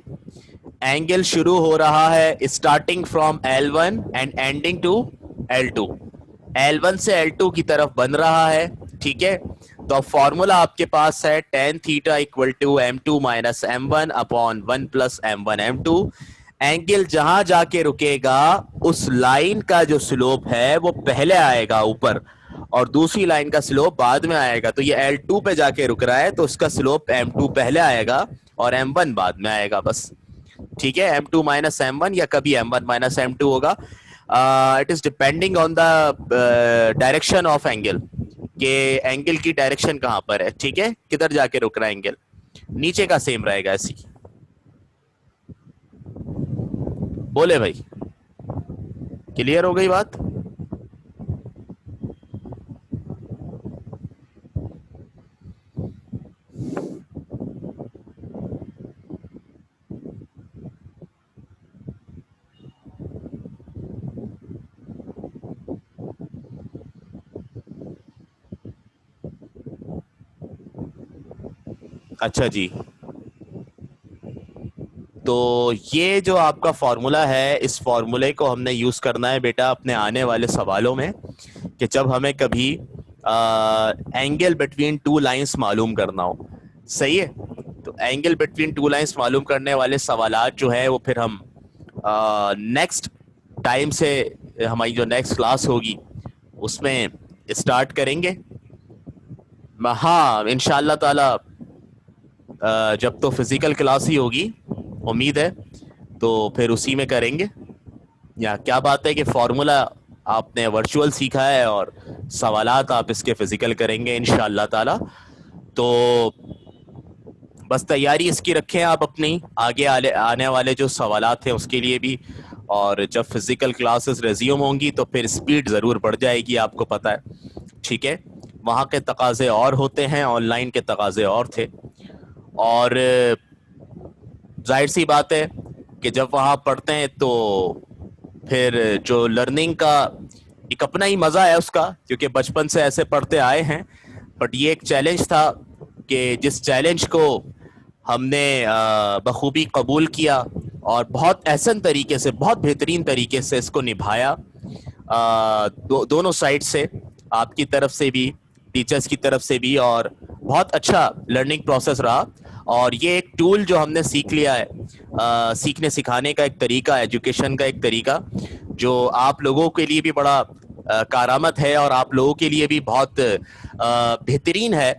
Speaker 1: एंगल शुरू हो रहा है starting from L1 and ending to L2। L1 से L2 की तरफ बन रहा है। ठीक है, तो फॉर्मूला आपके पास है tan theta equal to m2 minus m1 upon 1 plus m1 m2। Angle जहां जाके रुकेगा उस लाइन का जो स्लोप है वो पहले आएगा ऊपर, और दूसरी लाइन का स्लोप बाद में आएगा। तो ये L2 पे जाके रुक रहा है तो उसका स्लोप M2 पहले आएगा और M1 बाद में आएगा बस। ठीक है, M2 माइनस M1 या कभी M1 माइनस M2 होगा। It is depending on the direction of angle, के एंगल की डायरेक्शन कहां पर है। ठीक है, किधर जाके रुक रहा है एंगल, नीचे का सेम रहेगा ऐसी। बोले भाई, क्लियर हो गई बात? अच्छा जी, तो ये जो आपका फॉर्मूला है, इस फॉर्मूले को हमने यूज करना है बेटा अपने आने वाले सवालों में, कि जब हमें कभी एंगल बिटवीन टू लाइंस मालूम करना हो। सही है, तो एंगल बिटवीन टू लाइंस मालूम करने वाले सवालात जो है वो फिर हम नेक्स्ट टाइम से, हमारी जो नेक्स्ट क्लास होगी उसमें स्टार्ट करेंगे। हाँ इंशाल्लाह ताला, जब तो फिजिकल क्लास ही होगी उम्मीद है, तो फिर उसी में करेंगे। या क्या बात है कि फॉर्मूला आपने वर्चुअल सीखा है और सवालात आप इसके फिजिकल करेंगे इंशाल्लाह ताला। तो बस तैयारी इसकी रखें आप अपनी, आगे आने वाले जो सवालात हैं उसके लिए भी। और जब फिजिकल क्लासेस रेज्यूम होंगी तो फिर स्पीड ज़रूर बढ़ जाएगी, आपको पता है। ठीक है, वहाँ के तकाजे और होते हैं, ऑनलाइन के तकाजे और थे। और जाहिर सी बात है कि जब वहाँ पढ़ते हैं तो फिर जो लर्निंग का एक अपना ही मज़ा है उसका, क्योंकि बचपन से ऐसे पढ़ते आए हैं। बट ये एक चैलेंज था कि जिस चैलेंज को हमने बखूबी कबूल किया और बहुत एहसन तरीके से, बहुत बेहतरीन तरीके से इसको निभाया, दोनों साइड से, आपकी तरफ से भी, टीचर्स की तरफ से भी, और बहुत अच्छा लर्निंग प्रोसेस रहा। और ये एक टूल जो हमने सीख लिया है, सीखने सिखाने का एक तरीका, एजुकेशन का एक तरीका, जो आप लोगों के लिए भी बड़ा कारामत है और आप लोगों के लिए भी बहुत बेहतरीन है।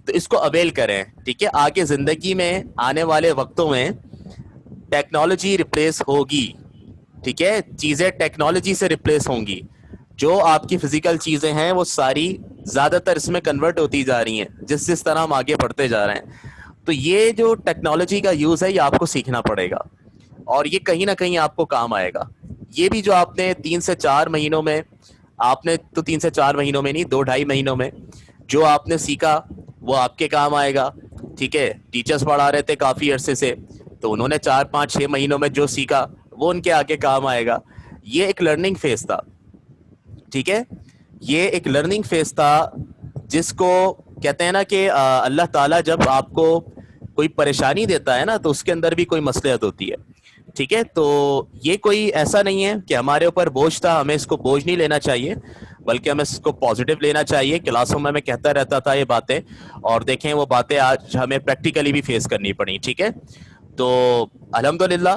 Speaker 1: तो इसको अवेल करें। ठीक है, आगे जिंदगी में आने वाले वक्तों में टेक्नोलॉजी रिप्लेस होगी। ठीक है, चीजें टेक्नोलॉजी से रिप्लेस होंगी। जो आपकी फिजिकल चीजें हैं वो सारी ज्यादातर इसमें कन्वर्ट होती जा रही हैं जिस जिस तरह हम आगे बढ़ते जा रहे हैं। तो ये जो टेक्नोलॉजी का यूज है ये आपको सीखना पड़ेगा और ये कहीं ना कहीं आपको काम आएगा। ये भी जो आपने 3 से 4 महीनों में, आपने तो 3 से 4 महीनों में नहीं, 2 ढाई महीनों में जो आपने सीखा वो आपके काम आएगा। ठीक है, टीचर्स पढ़ा रहे थे काफी अरसे से, तो उन्होंने 4 5 6 महीनों में जो सीखा वो उनके आगे काम आएगा। ये एक लर्निंग फेज था। ठीक है, ये एक लर्निंग फेज था जिसको कहते हैं ना कि अल्लाह ताला जब आपको कोई परेशानी देता है ना तो उसके अंदर भी कोई मसलहत होती है। ठीक है, तो ये कोई ऐसा नहीं है कि हमारे ऊपर बोझ था, हमें इसको बोझ नहीं लेना चाहिए, बल्कि हमें इसको पॉजिटिव लेना चाहिए। क्लासों में मैं कहता रहता था ये बातें, और देखें वो बातें आज हमें प्रैक्टिकली भी फेस करनी पड़ी। ठीक है, तो अल्हम्दुलिल्लाह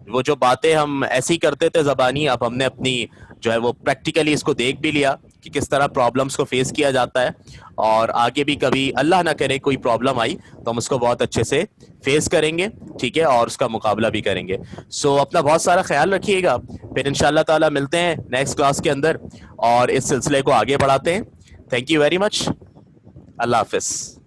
Speaker 1: वो जो बातें हम ऐसी करते थे ज़बानी, अब हमने अपनी जो है वो प्रैक्टिकली इसको देख भी लिया कि किस तरह प्रॉब्लम्स को फेस किया जाता है। और आगे भी कभी अल्लाह ना करे कोई प्रॉब्लम आई तो हम उसको बहुत अच्छे से फेस करेंगे। ठीक है, और उसका मुकाबला भी करेंगे। सो अपना बहुत सारा ख्याल रखिएगा, फिर इंशाल्लाह ताला मिलते हैं नेक्स्ट क्लास के अंदर और इस सिलसिले को आगे बढ़ाते हैं। थैंक यू वेरी मच, अल्लाह हाफिज़।